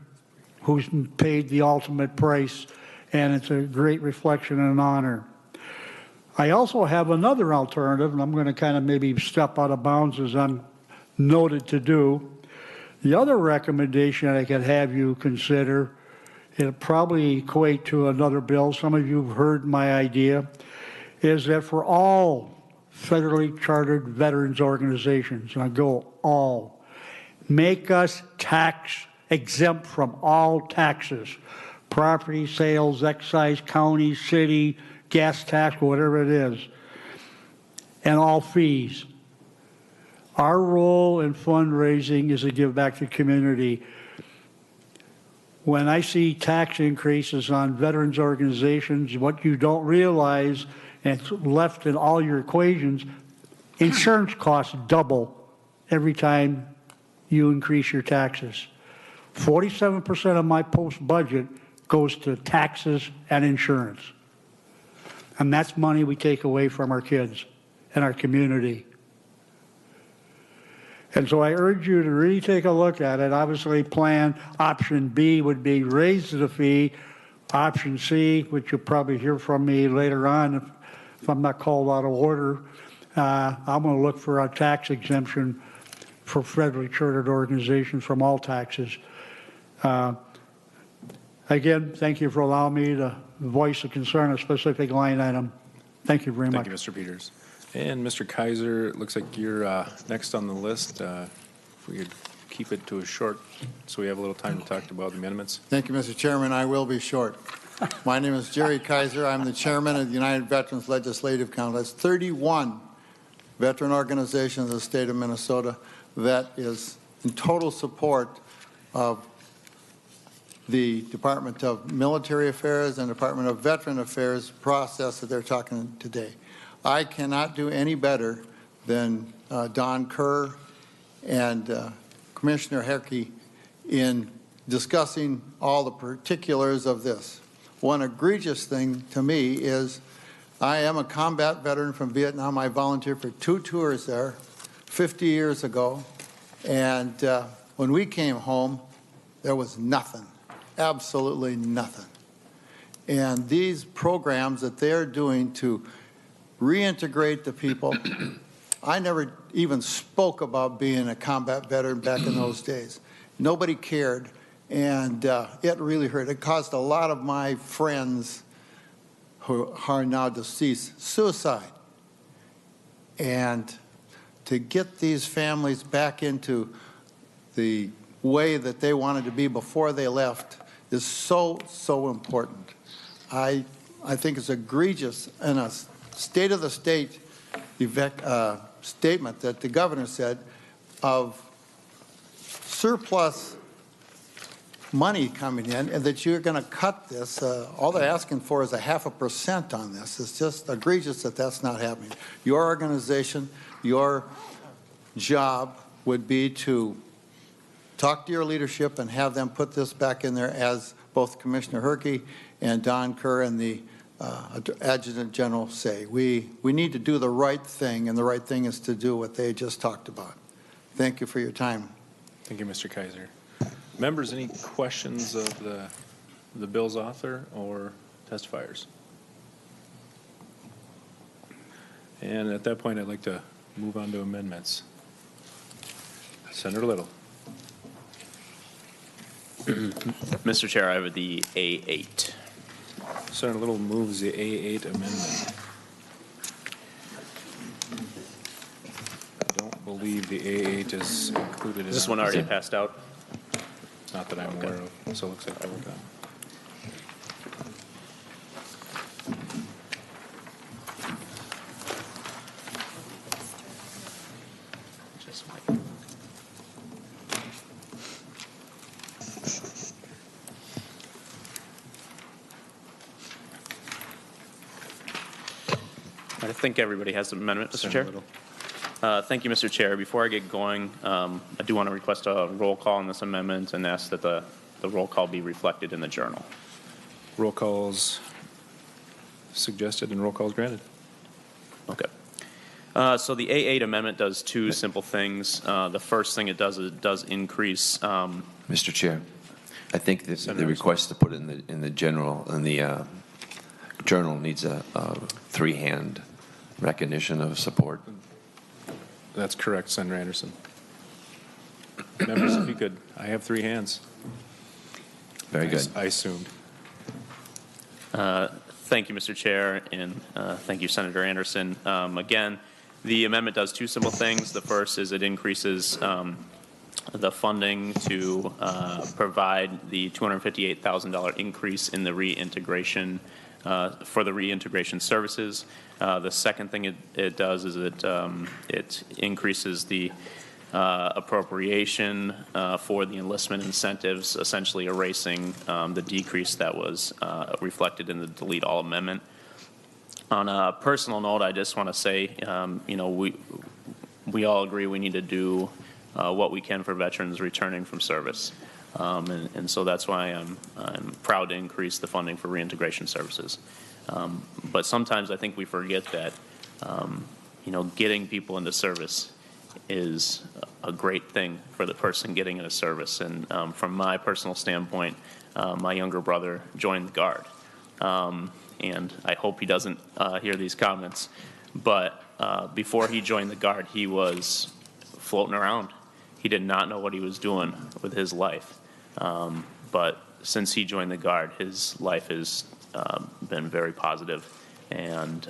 Speaker 9: who's paid the ultimate price, and it's a great reflection and an honor. I also have another alternative, and I'm going to kind of maybe step out of bounds as I'm noted to do. The other recommendation I could have you consider, it'll probably equate to another bill. Some of you have heard my idea, is that for all federally chartered veterans organizations, and I go all, make us tax exempt from all taxes, property sales, excise, county, city, gas tax, whatever it is, and all fees. Our role in fundraising is to give back to the community. When I see tax increases on veterans organizations, what you don't realize, and it's left in all your equations, insurance costs double every time you increase your taxes. 47% of my post budget goes to taxes and insurance. And that's money we take away from our kids and our community. And so I urge you to really take a look at it. Obviously, plan option B would be raise the fee. Option C, which you'll probably hear from me later on if I'm not called out of order, I'm going to look for a tax exemption for federally chartered organizations from all taxes. Again, thank you for allowing me to voice a concern, a specific line item. Thank you very much.
Speaker 3: Thank you, Mr. Peters. And Mr. Kaiser, it looks like you're next on the list. If we could keep it to a short, so we have a little time to talk about the amendments.
Speaker 10: Thank you, Mr. Chairman. I will be short. My name is Jerry Kaiser. I'm the chairman of the United Veterans Legislative Council. That's 31 veteran organizations in the state of Minnesota that is in total support of the Department of Military Affairs and Department of Veteran Affairs process that they're talking today. I cannot do any better than Don Kerr and Commissioner Herke in discussing all the particulars of this. one egregious thing to me is I am a combat veteran from Vietnam. I volunteered for 2 tours there 50 years ago. And when we came home, there was nothing, absolutely nothing. And these programs that they're doing to reintegrate the people, I never even spoke about being a combat veteran back in those days. Nobody cared, and it really hurt. It caused a lot of my friends who are now deceased suicide. And to get these families back into the way that they wanted to be before they left is so, so important. I think it's egregious in a state of the state statement that the governor said of surplus money coming in and that you're going to cut this. All they're asking for is 0.5% on this. It's just egregious that that's not happening. Your organization, your job would be to talk to your leadership and have them put this back in there, as both Commissioner Herkey and Don Kerr and the Adjutant General say. We need to do the right thing, and the right thing is to do what they just talked about. Thank you for your time.
Speaker 3: Thank you, Mr. Kaiser. Members, any questions of the bill's author or testifiers? And at that point, I'd like to move on to amendments. Senator Little.
Speaker 11: Mr. Chair, I have the A8.
Speaker 3: Senator Little moves the A8 amendment. I don't believe the A8 is included in
Speaker 11: Is this one already passed out?
Speaker 3: Not that I'm aware of, so it looks like we're done.
Speaker 11: I think everybody has an amendment, Mr. Chair. Thank you, Mr. Chair. Before I get going, I do want to request a roll call on this amendment and ask that the roll call be reflected in the journal.
Speaker 3: Roll calls suggested and roll calls granted.
Speaker 11: Okay. So the A8 amendment does 2 simple things. The first thing it does is it does increase.
Speaker 1: Mr. Chair, I think that the request to put it in the journal needs a 3-hand recognition of support.
Speaker 3: That's correct, Senator Anderson. Members, if you could, I have 3 hands.
Speaker 1: Very good.
Speaker 3: I assumed.
Speaker 11: Thank you, Mr. Chair, and thank you, Senator Anderson. Again, the amendment does 2 simple things. The first is it increases the funding to provide the $258,000 increase in the reintegration for the reintegration services. The second thing it does is it increases the appropriation for the enlistment incentives, essentially erasing the decrease that was reflected in the delete all amendment. On a personal note, I just want to say, we all agree we need to do what we can for veterans returning from service. And so that's why I'm proud to increase the funding for reintegration services. But sometimes I think we forget that, getting people into service is a great thing for the person getting into service. And from my personal standpoint, my younger brother joined the Guard. And I hope he doesn't hear these comments. But before he joined the Guard, he was floating around. He did not know what he was doing with his life. But since he joined the Guard, his life has been very positive. And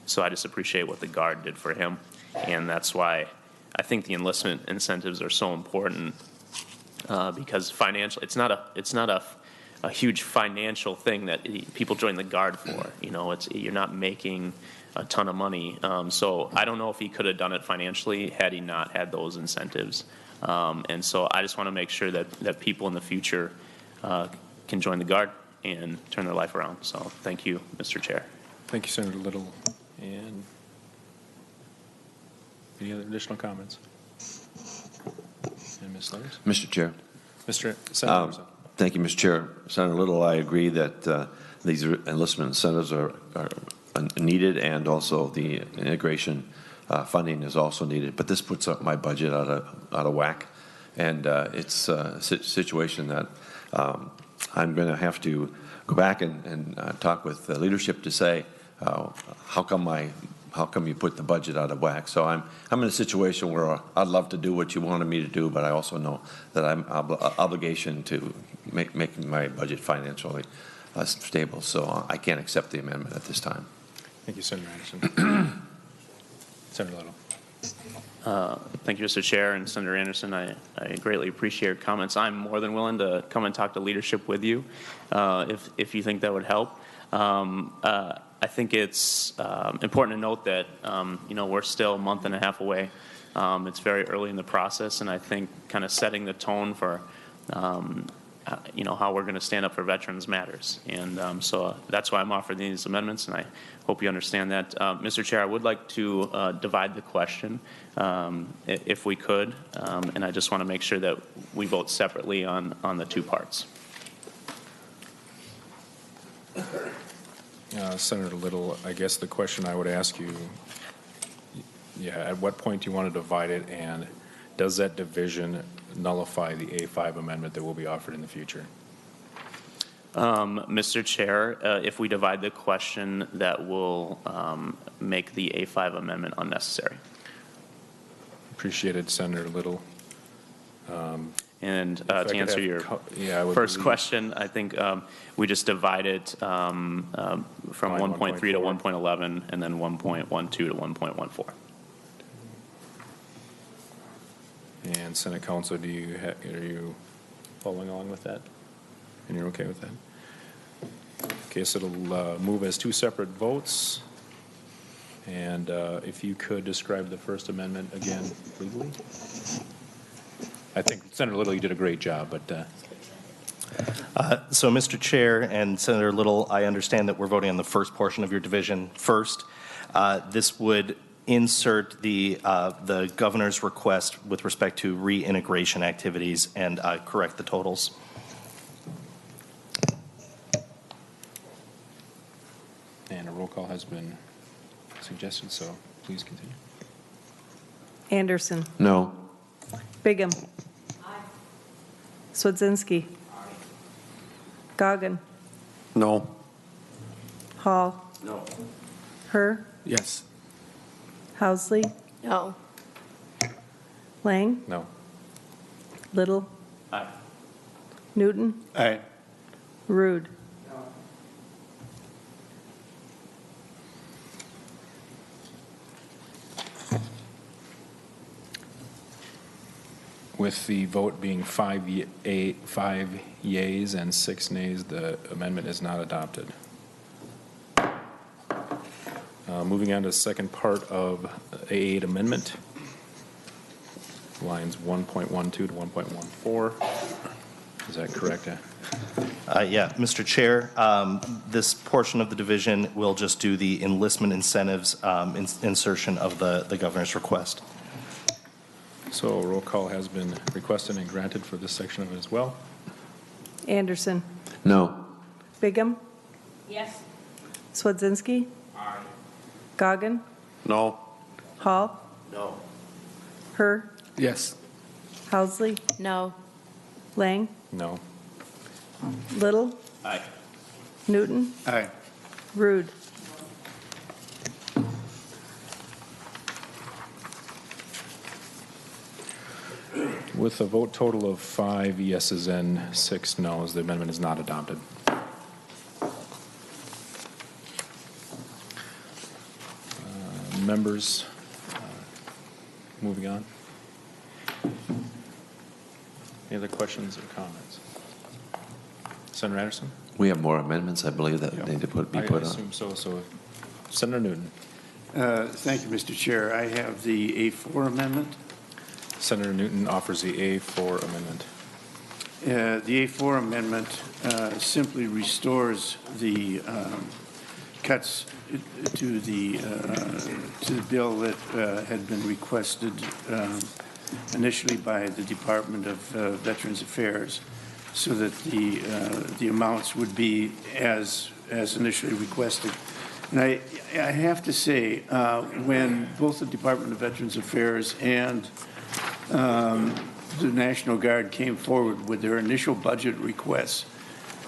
Speaker 11: so I just appreciate what the Guard did for him. And that's why I think the enlistment incentives are so important, because financial, it's not a huge financial thing that people join the Guard for. You're not making a ton of money. So I don't know if he could have done it financially had he not had those incentives. And so I just want to make sure that people in the future can join the Guard and turn their life around. So thank you, Mr. Chair.
Speaker 3: Thank you, Senator Little. And any other additional comments? And Ms. Letters?
Speaker 1: Mr. Chair.
Speaker 3: Senator Anderson.
Speaker 1: Thank you, Mr. Chair. Senator Little, I agree that these enlistment incentives are needed, and also the integration funding is also needed. But this puts up my budget out of whack, and it's a situation that I'm going to have to go back and talk with the leadership to say, how come you put the budget out of whack? So I'm in a situation where I'd love to do what you wanted me to do, but I also know that I'm obligation to make my budget financially stable. So I can't accept the amendment at this time.
Speaker 3: Thank you, Senator Anderson. Senator Little.
Speaker 11: Thank you, Mr. Chair, and Senator Anderson. I greatly appreciate your comments. I'm more than willing to come and talk to leadership with you if you think that would help. I think it's important to note that we're still a month and a half away. It's very early in the process, and I think kind of setting the tone for how we're going to stand up for veterans matters. And so that's why I'm offering these amendments, and I hope you understand that. Mr. Chair, I would like to divide the question if we could, and I just want to make sure that we vote separately on the two parts.
Speaker 3: Senator Little, I guess the question I would ask you, at what point do you want to divide it, and does that division nullify the A5 amendment that will be offered in the future?
Speaker 11: Mr. Chair, if we divide the question, that will make the A5 amendment unnecessary.
Speaker 3: Appreciated, Senator Little.
Speaker 11: And to answer your first question, I think we just divided from 1.3 to 1.11 and then 1.12 to 1.14.
Speaker 3: And Senate Counsel, are you following along with that? And you're okay with that? Okay, so it'll move as two separate votes. And if you could describe the First Amendment again legally. I think, Senator Little, you did a great job, but...
Speaker 4: So, Mr. Chair and Senator Little, I understand that we're voting on the first portion of your division first. This would insert the governor's request with respect to reintegration activities and correct the totals.
Speaker 3: And a roll call has been suggested, so please continue.
Speaker 12: Anderson.
Speaker 1: No.
Speaker 12: Bigham. Aye. Swedzinski. Aye. Goggin.
Speaker 1: No.
Speaker 12: Hall.
Speaker 1: No.
Speaker 12: Kerr.
Speaker 1: Yes.
Speaker 12: Housley.
Speaker 5: No.
Speaker 12: Lang.
Speaker 3: No.
Speaker 12: Little.
Speaker 11: Aye.
Speaker 12: Newton.
Speaker 1: Aye.
Speaker 12: Rude.
Speaker 3: With the vote being 5 yeas and 6 nays, the amendment is not adopted. Moving on to the second part of A8 amendment, lines 1.12 to 1.14. Is that correct?
Speaker 4: Yeah, Mr. Chair, this portion of the division will just do the enlistment incentives insertion of the governor's request.
Speaker 3: So a roll call has been requested and granted for this section of it as well.
Speaker 12: Anderson.
Speaker 1: No.
Speaker 12: Bigham.
Speaker 5: Yes.
Speaker 12: Swedzinski.
Speaker 1: Aye.
Speaker 12: Goggin.
Speaker 1: No.
Speaker 12: Hall.
Speaker 1: No.
Speaker 12: Kerr.
Speaker 1: Yes.
Speaker 12: Housley.
Speaker 5: No.
Speaker 12: Lang.
Speaker 3: No.
Speaker 12: Little.
Speaker 11: Aye.
Speaker 12: Newton.
Speaker 1: Aye.
Speaker 12: Rude.
Speaker 3: With a vote total of 5 yeses and 6 noes, the amendment is not adopted. Members, moving on. Any other questions or comments? Senator Anderson?
Speaker 1: We have more amendments, I believe, that need to be put
Speaker 3: I
Speaker 1: on.
Speaker 3: assume so. So, Senator Newton.
Speaker 13: Thank you, Mr. Chair. I have the A4 amendment.
Speaker 3: Senator Newton offers the A4 amendment.
Speaker 13: The A4 amendment simply restores the cuts to the bill that had been requested initially by the Department of Veterans Affairs. so that the amounts would be as initially requested. And I have to say, when both the Department of Veterans Affairs and the National Guard came forward with their initial budget requests,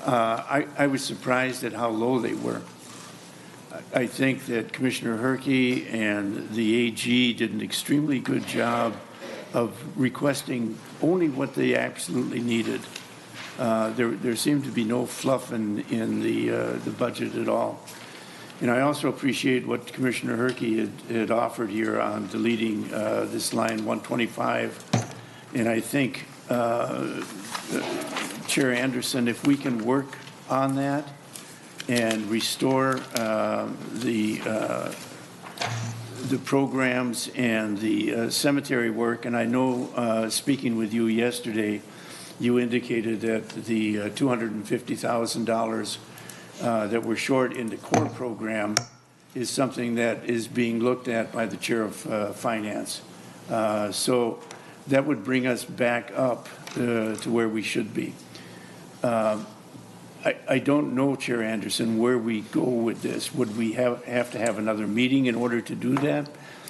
Speaker 13: I was surprised at how low they were. I think that Commissioner Herkey and the AG did an extremely good job of requesting only what they absolutely needed. There seemed to be no fluff in the budget at all. And I also appreciate what Commissioner Herkey had offered here on deleting this line 125. And I think, Chair Anderson, if we can work on that and restore the programs and the cemetery work, and I know, speaking with you yesterday, you indicated that the $250,000 that we're short in the core program is something that is being looked at by the Chair of Finance. So that would bring us back up to where we should be. I don't know, Chair Anderson, where we go with this. Would we have to have another meeting in order to do that?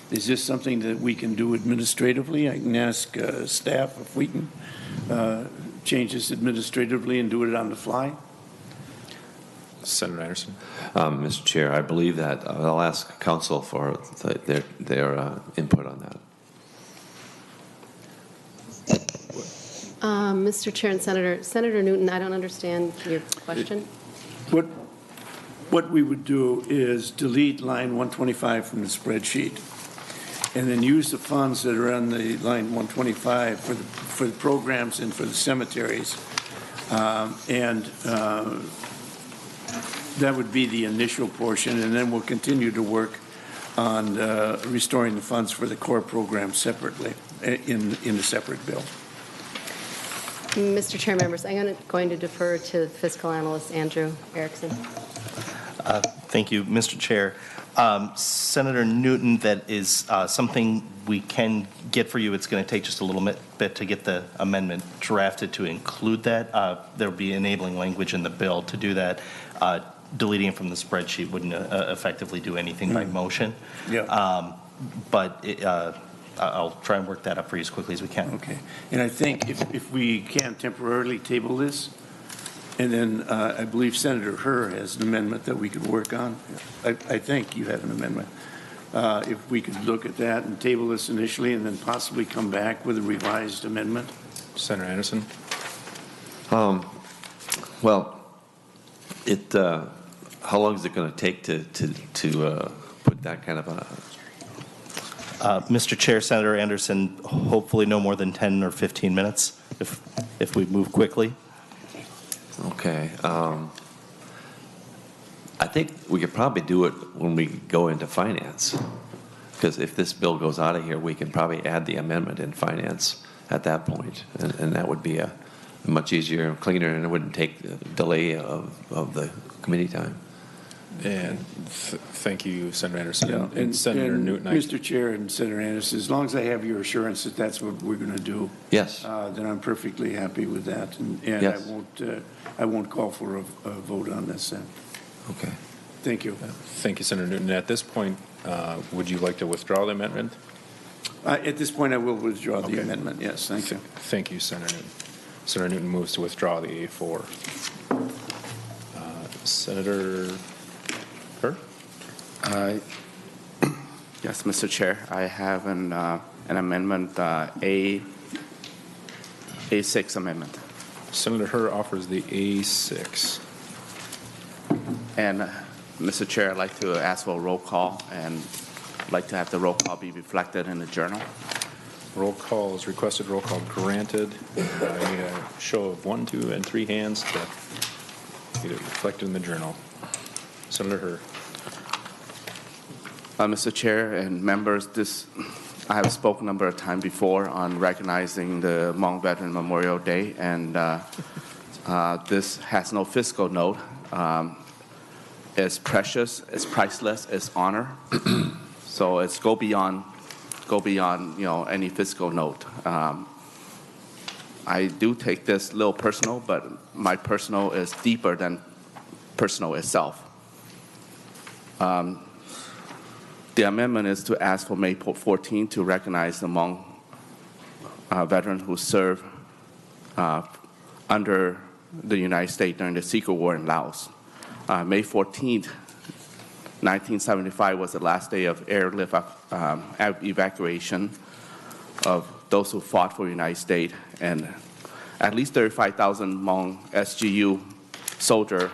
Speaker 13: Is this something that we can do administratively? I can ask staff if we can change this administratively and do it on the fly.
Speaker 3: Senator Anderson.
Speaker 1: Mr. Chair, I believe that I'll ask council for their input on that.
Speaker 5: Mr. Chair and Senator Newton, I don't understand your question.
Speaker 13: What we would do is delete line 125 from the spreadsheet and then use the funds that are on the line 125 for the programs and for the cemeteries. That would be the initial portion, and then we'll continue to work on restoring the funds for the core program separately in a separate bill.
Speaker 5: Mr. Chair, members, I'm going to defer to fiscal analyst Andrew Erickson.
Speaker 4: Thank you, Mr. Chair. Senator Newton, that is something we can get for you. It's going to take just a little bit to get the amendment drafted to include that. There will be enabling language in the bill to do that. Deleting it from the spreadsheet wouldn't effectively do anything by motion.
Speaker 13: Yeah.
Speaker 4: But I'll try and work that up for you as quickly as we can.
Speaker 13: Okay. And I think if we can temporarily table this, and then I believe Senator Kerr has an amendment that we could work on. I think you have an amendment. If we could look at that and table this initially and then possibly come back with a revised amendment.
Speaker 3: Senator Anderson.
Speaker 1: Well, how long is it going to take to put that kind of a?
Speaker 4: Mr. Chair, Senator Anderson, hopefully no more than 10 or 15 minutes if we move quickly.
Speaker 1: Okay. I think we could probably do it when we go into finance, because if this bill goes out of here, we can probably add the amendment in finance at that point, and that would be a much easier and cleaner, and it wouldn't take the delay of the committee time.
Speaker 3: And thank you, Senator Anderson.
Speaker 13: Yeah.
Speaker 3: And Senator Newton.
Speaker 13: Mr. Chair and Senator Anderson, as long as I have your assurance that that's what we're going to do,
Speaker 1: yes,
Speaker 13: then I'm perfectly happy with that, and
Speaker 1: yes.
Speaker 13: I won't call for a vote on this then.
Speaker 1: Okay.
Speaker 13: Thank you.
Speaker 3: Thank you, Senator Newton. At this point, would you like to withdraw the amendment?
Speaker 13: At this point, I will withdraw the amendment. Yes, thank you.
Speaker 3: Thank you, Senator Newton. Senator Newton moves to withdraw the A4. Senator Kerr?
Speaker 14: Yes, Mr. Chair, I have an amendment, A6 amendment.
Speaker 3: Senator Kerr offers the A6.
Speaker 14: And, Mr. Chair, I'd like to ask for a roll call, and I'd like to have the roll call be reflected in the journal.
Speaker 3: Roll call is requested. Roll call granted. I need a show of 1, 2, and 3 hands to get it reflected in the journal. Senator Kerr.
Speaker 14: Mr. Chair and members, I have spoken a number of times before on recognizing the Hmong Veteran Memorial Day, and this has no fiscal note. It's precious, it's priceless, it's honor. So it's go beyond any fiscal note. I do take this a little personal, but my personal is deeper than personal itself. The amendment is to ask for May 14 to recognize among veterans who served under the United States during the Secret War in Laos. May 14th, 1975 was the last day of airlift evacuation of those who fought for the United States, and at least 35,000 Hmong SGU soldiers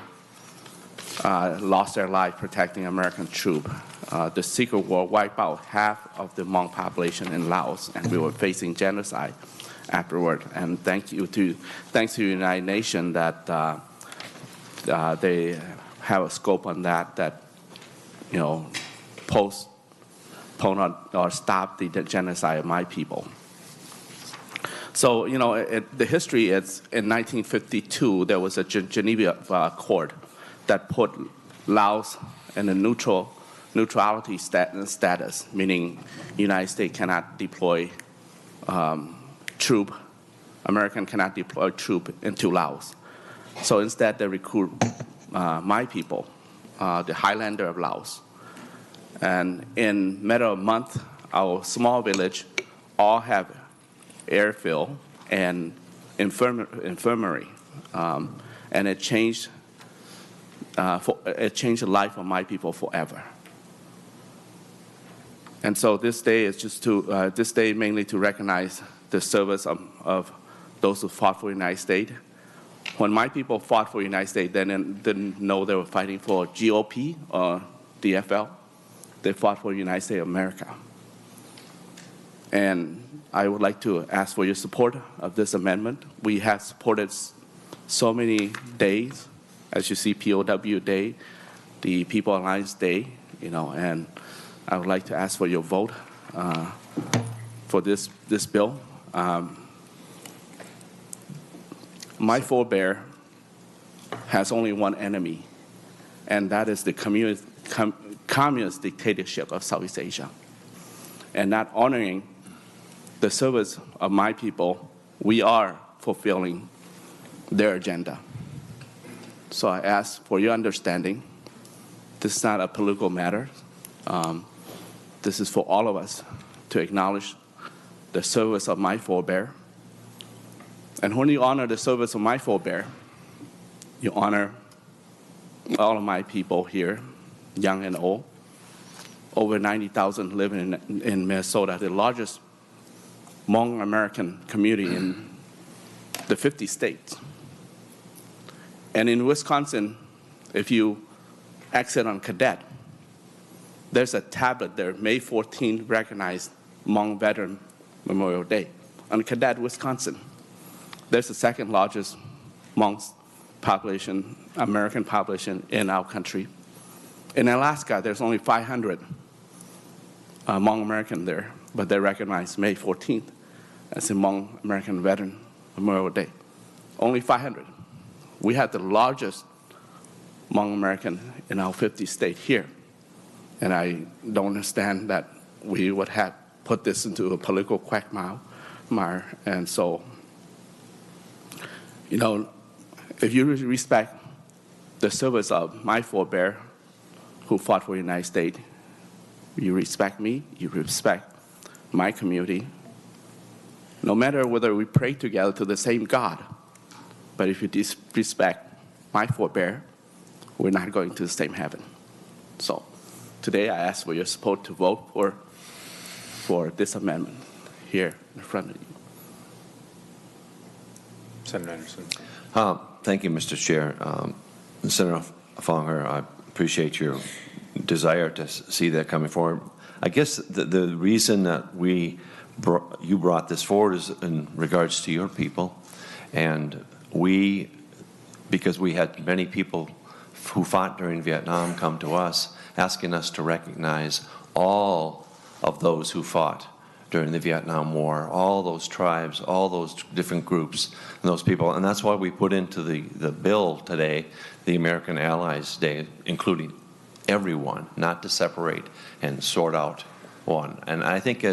Speaker 14: lost their life protecting American troops. The Secret War wiped out half of the Hmong population in Laos, and we were facing genocide afterward. And thanks to the United Nations that they have a scope on that postpone or stop the genocide of my people. So, the history is in 1952, there was a Geneva Accord that put Laos in a neutrality status, meaning the United States cannot deploy American cannot deploy troops into Laos. So instead, they recruit my people, the Highlander of Laos. And in a matter of a month, our small village all have airfield and infirmary, and it changed the life of my people forever. And so this day is this day mainly to recognize the service of those who fought for the United States. When my people fought for the United States, they didn't know they were fighting for GOP or DFL. They fought for the United States of America. And I would like to ask for your support of this amendment. We have supported so many days, as you see, POW Day, the People Alliance Day, and I would like to ask for your vote for this bill. My forebear has only one enemy, and that is the communist dictatorship of Southeast Asia. And not honoring the service of my people, we are fulfilling their agenda. So I ask for your understanding. This is not a political matter. This is for all of us to acknowledge the service of my forebear. And when you honor the service of my forebear, you honor all of my people here, young and old. Over 90,000 living in Minnesota, the largest Hmong American community in the 50 states. And in Wisconsin, if you exit on Cadet, there's a tablet there, May 14th, recognized Hmong Veteran Memorial Day. On Cadet, Wisconsin, there's the second largest Hmong population, American population in our country. In Alaska, there's only 500 Hmong American there, but they recognize May 14th as a Hmong American Veteran Memorial Day. Only 500. We have the largest Hmong American in our 50 states here. And I don't understand that we would have put this into a political quagmire. And so, if you respect the service of my forebear who fought for the United States, you respect me, you respect my community. No matter whether we pray together to the same God, but if you disrespect my forebear, we're not going to the same heaven. So today I ask for your support to vote for this amendment here in front of you.
Speaker 3: Senator Anderson.
Speaker 1: Thank you, Mr. Chair. Senator Fonger, I appreciate your desire to see that coming forward. I guess the reason that you brought this forward is in regards to your people, and because we had many people who fought during Vietnam come to us asking us to recognize all of those who fought during the Vietnam War, all those tribes, all those different groups, and those people. And that's why we put into the bill today the American Allies Day, including everyone, not to separate and sort out one. And I think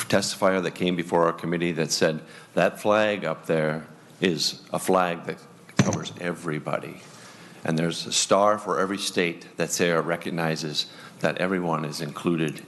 Speaker 1: testifier that came before our committee that said that flag up there is a flag that covers everybody. And there's a star for every state that's there, recognizes that everyone is included,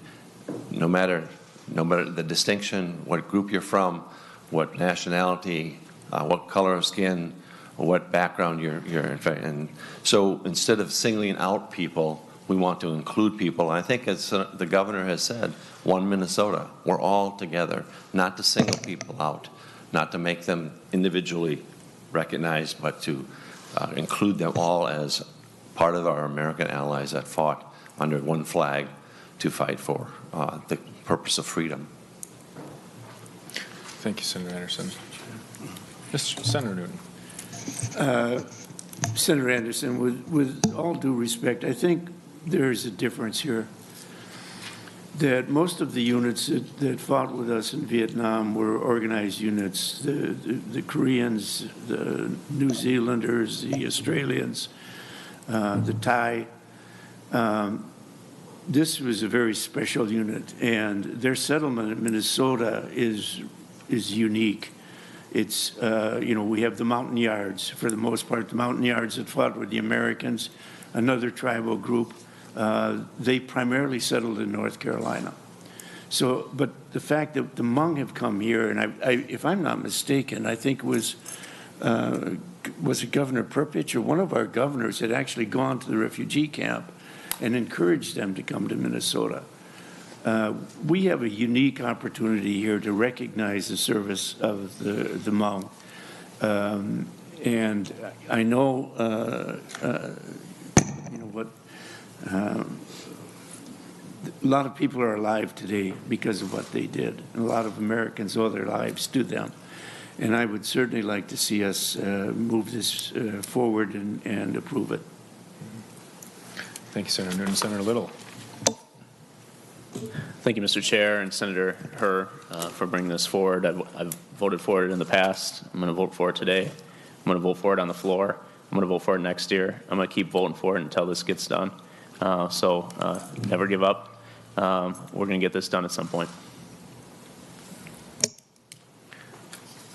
Speaker 1: no matter the distinction, what group you're from, what nationality, what color of skin, or what background you're in. And so instead of singling out people, we want to include people. And I think, as the governor has said, one Minnesota, we're all together, not to single people out, not to make them individually recognized, but to include them all as part of our American allies that fought under one flag to fight for the purpose of freedom.
Speaker 3: Thank you, Senator Anderson. Senator Newton.
Speaker 13: Senator Anderson, with all due respect, I think there's a difference here. That most of the units that fought with us in Vietnam were organized units. The Koreans, the New Zealanders, the Australians, the Thai. This was a very special unit, and their settlement in Minnesota is unique. It's, we have the Mountain Yards, for the most part, the Mountain Yards that fought with the Americans, another tribal group. They primarily settled in North Carolina. So, but the fact that the Hmong have come here, and if I'm not mistaken, I think was it Governor Perpich or one of our governors had actually gone to the refugee camp and encouraged them to come to Minnesota. We have a unique opportunity here to recognize the service of the Hmong. And I know, what a lot of people are alive today because of what they did, and a lot of Americans owe their lives to them. And I would certainly like to see us move this forward and approve it.
Speaker 3: Thank you, Senator Newton. Senator Little.
Speaker 11: Thank you, Mr. Chair, and Senator Kerr for bringing this forward. I've voted for it in the past. I'm going to vote for it today. I'm going to vote for it on the floor. I'm going to vote for it next year. I'm going to keep voting for it until this gets done. So never give up. We're going to get this done at some point.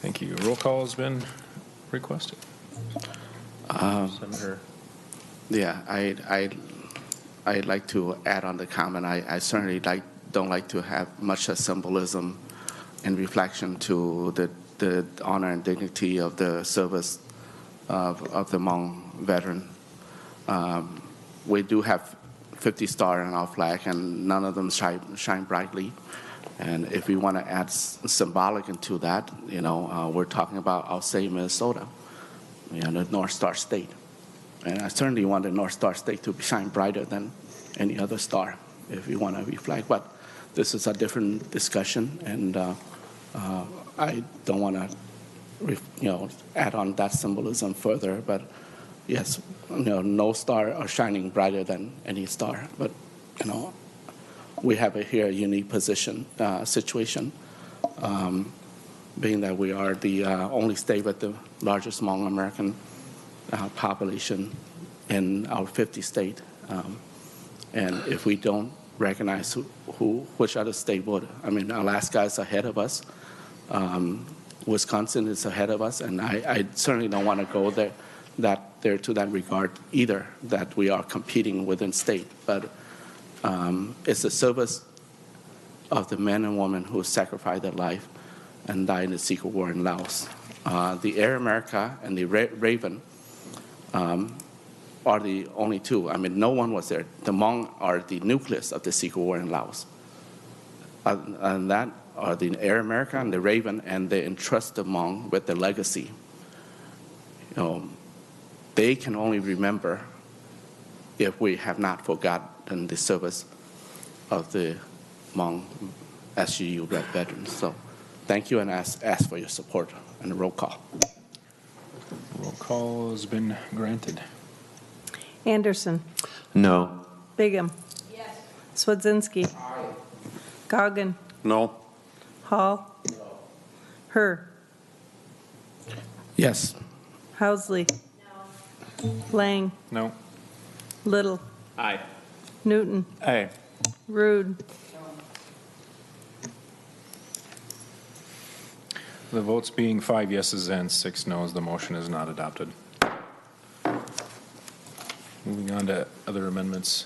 Speaker 3: Thank you. Roll call has been requested. Senator.
Speaker 14: Yeah, I'd like to add on the comment. I certainly don't like to have much symbolism and reflection to the honor and dignity of the service of the Hmong veteran. We do have 50 stars on our flag, and none of them shine brightly. And if we want to add symbolic into that, we're talking about our state, Minnesota, the North Star State. And I certainly want the North Star State to shine brighter than any other star, if we want to reflect. But this is a different discussion, and I don't want to, add on that symbolism further. But yes, no star are shining brighter than any star. But we have here a unique situation, being that we are the only state with the largest Hmong American population in our 50 state. And if we don't recognize which other state would? I mean, Alaska is ahead of us. Wisconsin is ahead of us, and I certainly don't want to go there to that regard either, that we are competing within state. But it's the service of the men and women who sacrificed their life and died in the Secret War in Laos. The Air America and the Raven are the only two. I mean, no one was there. The Hmong are the nucleus of the Secret War in Laos. And that are the Air America and the Raven, and they entrust the Hmong with the legacy. They can only remember if we have not forgotten the service of the Hmong SGU veterans. So thank you, and ask for your support and a roll call.
Speaker 3: Roll call has been granted.
Speaker 12: Anderson.
Speaker 1: No.
Speaker 12: Bigham. Yes. Swedzinski. Aye. Goggin.
Speaker 8: No.
Speaker 12: Hall. No. Herr.
Speaker 14: Yes.
Speaker 12: Housley. No. Lang.
Speaker 3: No.
Speaker 12: Little.
Speaker 11: Aye.
Speaker 12: Newton.
Speaker 13: Aye.
Speaker 12: Rude.
Speaker 3: The votes being 5 yeses and 6 noes, the motion is not adopted. Moving on to other amendments.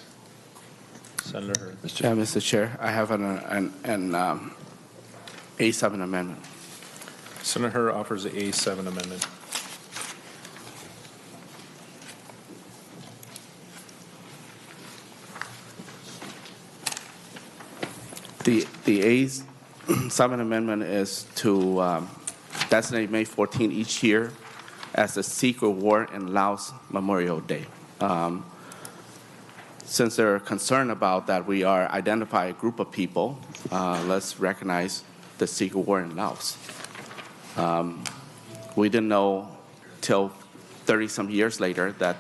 Speaker 3: Senator Hurd.
Speaker 14: Yeah, Mr. Chair, I have an A7 amendment.
Speaker 3: Senator Hurd offers the A7 amendment.
Speaker 14: The A7 amendment is to designate May 14 each year as the Secret War in Laos Memorial Day. Since they're concerned about that we are identify a group of people, let's recognize the Secret War in Laos. We didn't know till 30-some years later that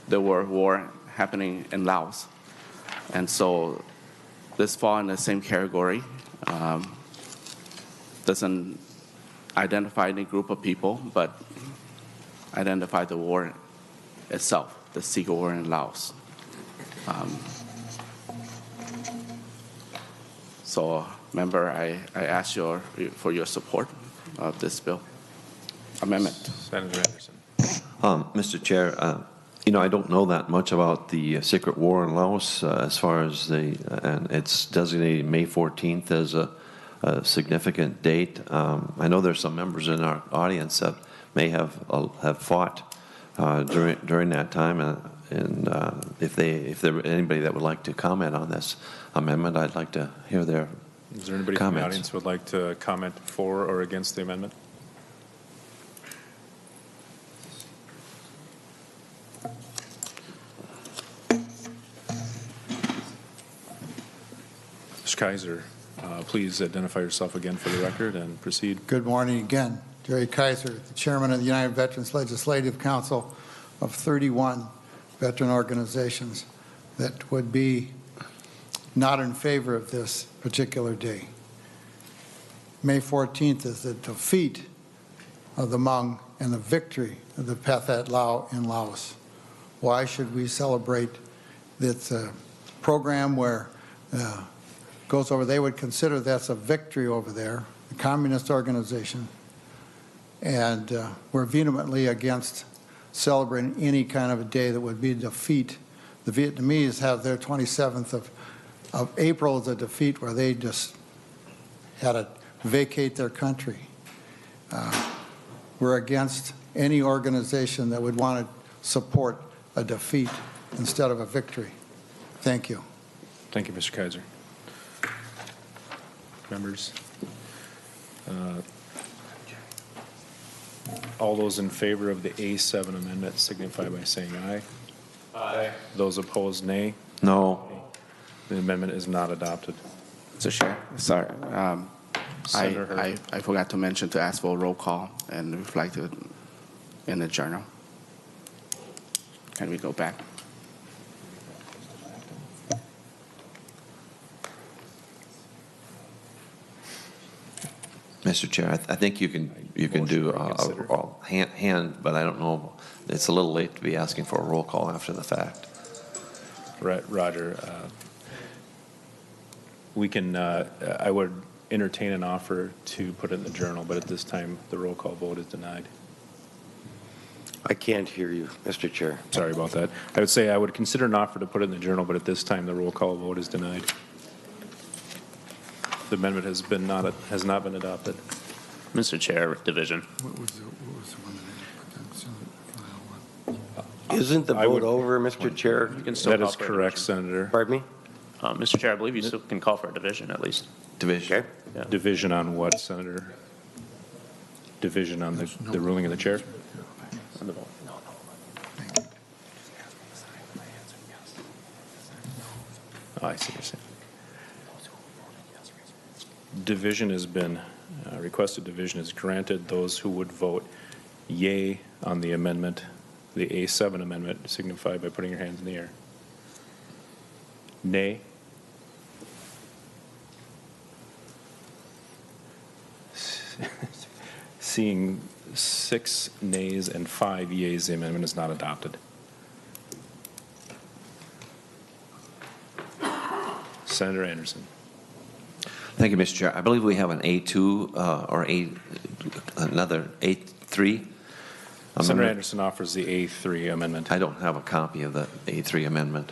Speaker 14: there were war happening in Laos. And so this falls in the same category. Doesn't identify any group of people, but identify the war itself, the Secret War in Laos. So, member, I ask for your support of this bill amendment.
Speaker 3: Senator Anderson.
Speaker 1: Mr. Chair, I don't know that much about the Secret War in Laos as far as and it's designated May 14th as a significant date. I know there's some members in our audience that may have fought during that time, and if there were anybody that would like to comment on this amendment, I'd like to hear their
Speaker 3: Is there anybody
Speaker 1: comments.
Speaker 3: from the audience who would like to comment for or against the amendment? Mr. Kaiser, please identify yourself again for the record and proceed.
Speaker 10: Good morning again. Jerry Kaiser, the chairman of the United Veterans Legislative Council of 31 veteran organizations that would be not in favor of this particular day. May 14th is the defeat of the Hmong and the victory of the Pathet Lao in Laos. Why should we celebrate this program where goes over, they would consider that's a victory over there, a communist organization, and we're vehemently against celebrating any kind of a day that would be a defeat. The Vietnamese have their 27th of April as a defeat where they just had to vacate their country. We're against any organization that would want to support a defeat instead of a victory. Thank you.
Speaker 3: Thank you, Mr. Kaiser. Members, all those in favor of the A7 amendment signify by saying aye. Aye. Those opposed, nay.
Speaker 1: No.
Speaker 3: The amendment is not adopted.
Speaker 14: Mr. Chair, sorry.
Speaker 3: Senator Hurd.
Speaker 14: I forgot to mention to ask for a roll call and reflect it in the journal. Can we go back?
Speaker 1: Mr. Chair, I think you can do a hand, but I don't know. It's a little late to be asking for a roll call after the fact.
Speaker 3: Right, Roger. We can. I would entertain an offer to put it in the journal, but at this time, the roll call vote is denied.
Speaker 15: I can't hear you, Mr. Chair.
Speaker 3: Sorry about that. I would say I would consider an offer to put it in the journal, but at this time, the roll call vote is denied. The amendment has not been adopted.
Speaker 11: Mr. Chair, division.
Speaker 10: What was the one that
Speaker 15: Isn't the vote over, Mr. Chair?
Speaker 11: You can still
Speaker 3: That
Speaker 11: call
Speaker 3: is
Speaker 11: for a
Speaker 3: correct,
Speaker 11: division.
Speaker 3: Senator.
Speaker 15: Pardon me?
Speaker 11: Mr. Chair, I believe you still can call for a division at least.
Speaker 1: Division.
Speaker 15: Okay.
Speaker 11: Yeah.
Speaker 3: Division on what, Senator? Division on the ruling of the chair?
Speaker 11: On the vote.
Speaker 3: Oh, I see what you're saying. Division has been, requested division is granted. Those who would vote yea on the amendment, the A7 amendment, signify by putting your hands in the air. Nay. Seeing 6 nays and 5 yeas, the amendment is not adopted. Senator Anderson.
Speaker 1: Thank you, Mr. Chair. I believe we have an A2 or another A3.
Speaker 3: Senator Anderson offers the A3 amendment.
Speaker 1: I don't have a copy of the A3 amendment.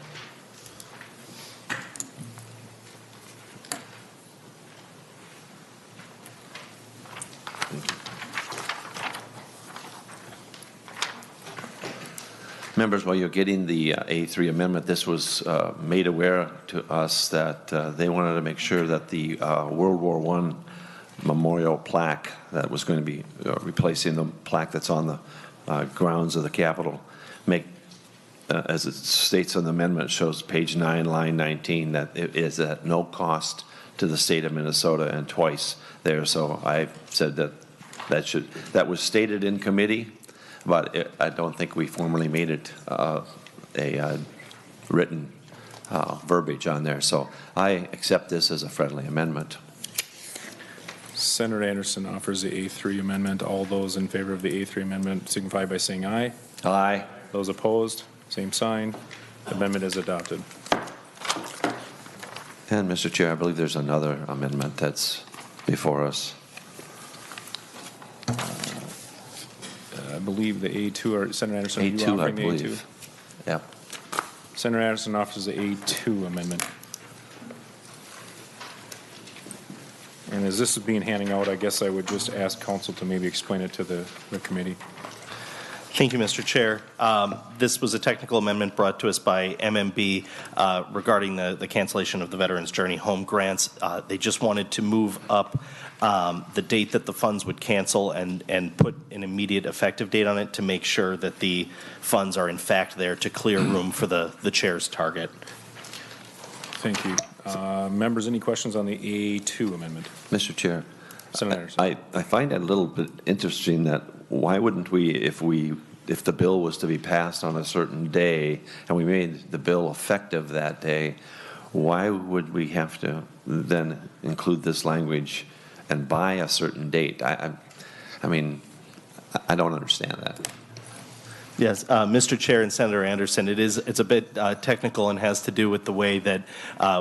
Speaker 1: Members, while you're getting the A3 amendment, this was made aware to us that they wanted to make sure that the World War I memorial plaque that was going to be replacing the plaque that's on the grounds of the Capitol, as it states in the amendment, shows page 9, line 19, that it is at no cost to the state of Minnesota, and twice there. So I said that was stated in committee, but I don't think we formally made it a written verbiage on there. So I accept this as a friendly amendment.
Speaker 3: Senator Anderson offers the A3 amendment. All those in favor of the A3 amendment signify by saying aye.
Speaker 1: Aye.
Speaker 3: Those opposed, same sign. The amendment is adopted.
Speaker 1: And Mr. Chair, I believe there's another amendment that's before us.
Speaker 3: I believe the A2, or Senator Anderson, are you
Speaker 1: A2, I
Speaker 3: offering the A2?
Speaker 1: believe. Yep.
Speaker 3: Senator Anderson offers the A2 amendment. And as this is being handing out, I guess I would just ask council to maybe explain it to the committee.
Speaker 4: Thank you, Mr. Chair. This was a technical amendment brought to us by MMB regarding the cancellation of the Veterans Journey Home grants. They just wanted to move up the date that the funds would cancel and put an immediate effective date on it to make sure that the funds are in fact there to clear room for the chair's target.
Speaker 3: Thank you. Members, any questions on the A2 amendment?
Speaker 1: Mr. Chair,
Speaker 3: Senator Anderson.
Speaker 1: I find it a little bit interesting that why wouldn't we, if the bill was to be passed on a certain day and we made the bill effective that day, why would we have to then include this language and by a certain date? I mean, I don't understand that.
Speaker 4: Yes, Mr. Chair and Senator Anderson, it's a bit technical and has to do with the way that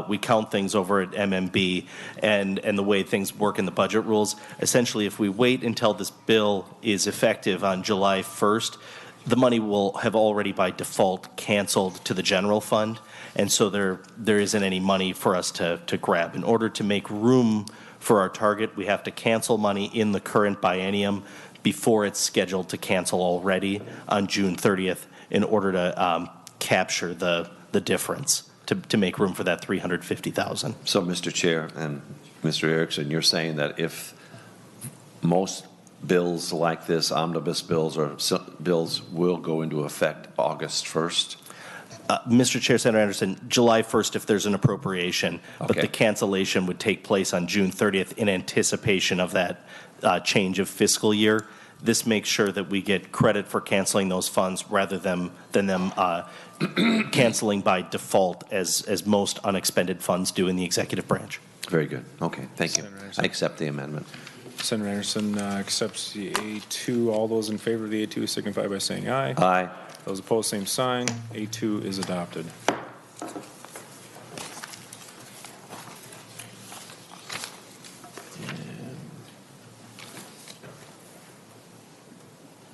Speaker 4: we count things over at MMB and the way things work in the budget rules. Essentially, if we wait until this bill is effective on July 1st, the money will have already by default canceled to the general fund, and so there isn't any money for us to grab. In order to make room for our target, we have to cancel money in the current biennium before it's scheduled to cancel already on June 30th in order to capture the difference to make room for that $350,000.
Speaker 1: So, Mr. Chair and Mr. Erickson, you're saying that if most bills like this, omnibus bills or bills, will go into effect August 1st?
Speaker 4: Mr. Chair, Senator Anderson, July 1st if there's an appropriation, but the cancellation would take place on June 30th in anticipation of that change of fiscal year. This makes sure that we get credit for canceling those funds rather than them canceling by default as most unexpended funds do in the executive branch.
Speaker 1: Very good. Okay, thank you. I accept the amendment.
Speaker 3: Senator Anderson accepts the A2. All those in favor of the A2 signify by saying aye.
Speaker 1: Aye.
Speaker 3: Those opposed, same sign. A2 is adopted.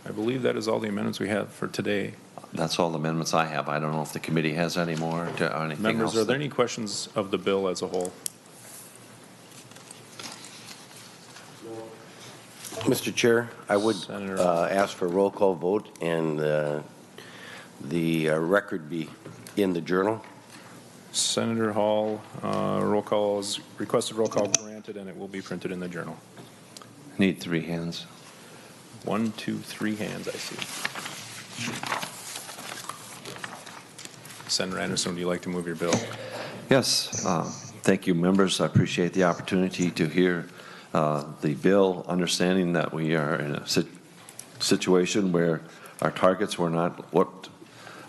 Speaker 3: I believe that is all the amendments we have for today.
Speaker 1: That's all the amendments I have. I don't know if the committee has any more or anything
Speaker 3: Members,
Speaker 1: else.
Speaker 3: are there any questions of the bill as a whole?
Speaker 15: Mr. Chair, I would ask for a roll call vote and the record be in the journal.
Speaker 3: Senator Hall, roll call is requested, roll call granted, and it will be printed in the journal.
Speaker 1: Need 3 hands.
Speaker 3: 1, 2, 3 hands, I see. Senator Anderson, would you like to move your bill?
Speaker 1: Yes. Thank you, members. I appreciate the opportunity to hear the bill, understanding that we are in a situation where our targets were not what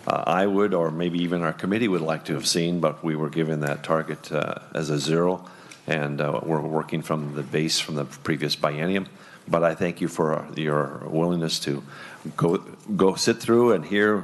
Speaker 1: I would or maybe even our committee would like to have seen, but we were given that target as a 0, and we're working from the base from the previous biennium. But I thank you for your willingness to go sit through and hear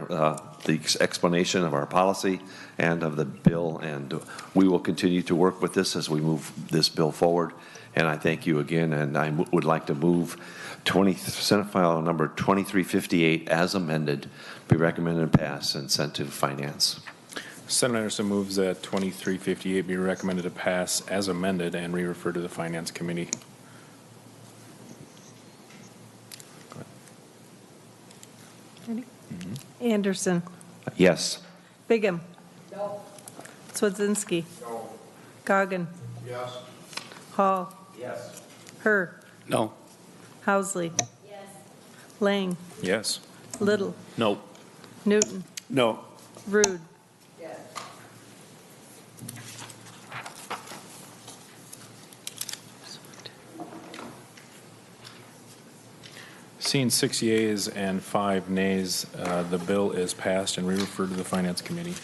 Speaker 1: the explanation of our policy and of the bill, and we will continue to work with this as we move this bill forward. And I thank you again, and I would like to move Senate File number 2358 as amended be recommended and passed and sent to Finance.
Speaker 3: Senator Anderson moves that 2358 be recommended to pass as amended and re-refer to the Finance Committee.
Speaker 12: Ready? Anderson.
Speaker 1: Yes.
Speaker 12: Bigham. No. Swedzinski.
Speaker 10: No.
Speaker 12: Goggin.
Speaker 10: Yes.
Speaker 12: Hall.
Speaker 10: Yes.
Speaker 12: Herr.
Speaker 13: No.
Speaker 12: Housley. Yes. Lang.
Speaker 3: Yes.
Speaker 12: Little.
Speaker 11: No.
Speaker 12: Newton.
Speaker 13: No.
Speaker 12: Rude.
Speaker 3: Seeing 6 yeas and 5 nays, the bill is passed and re-referred to the Finance Committee.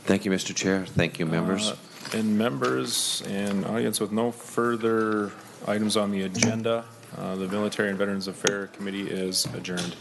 Speaker 1: Thank you, Mr. Chair. Thank you, members.
Speaker 3: And members and audience, with no further items on the agenda, the Military and Veterans Affairs Committee is adjourned.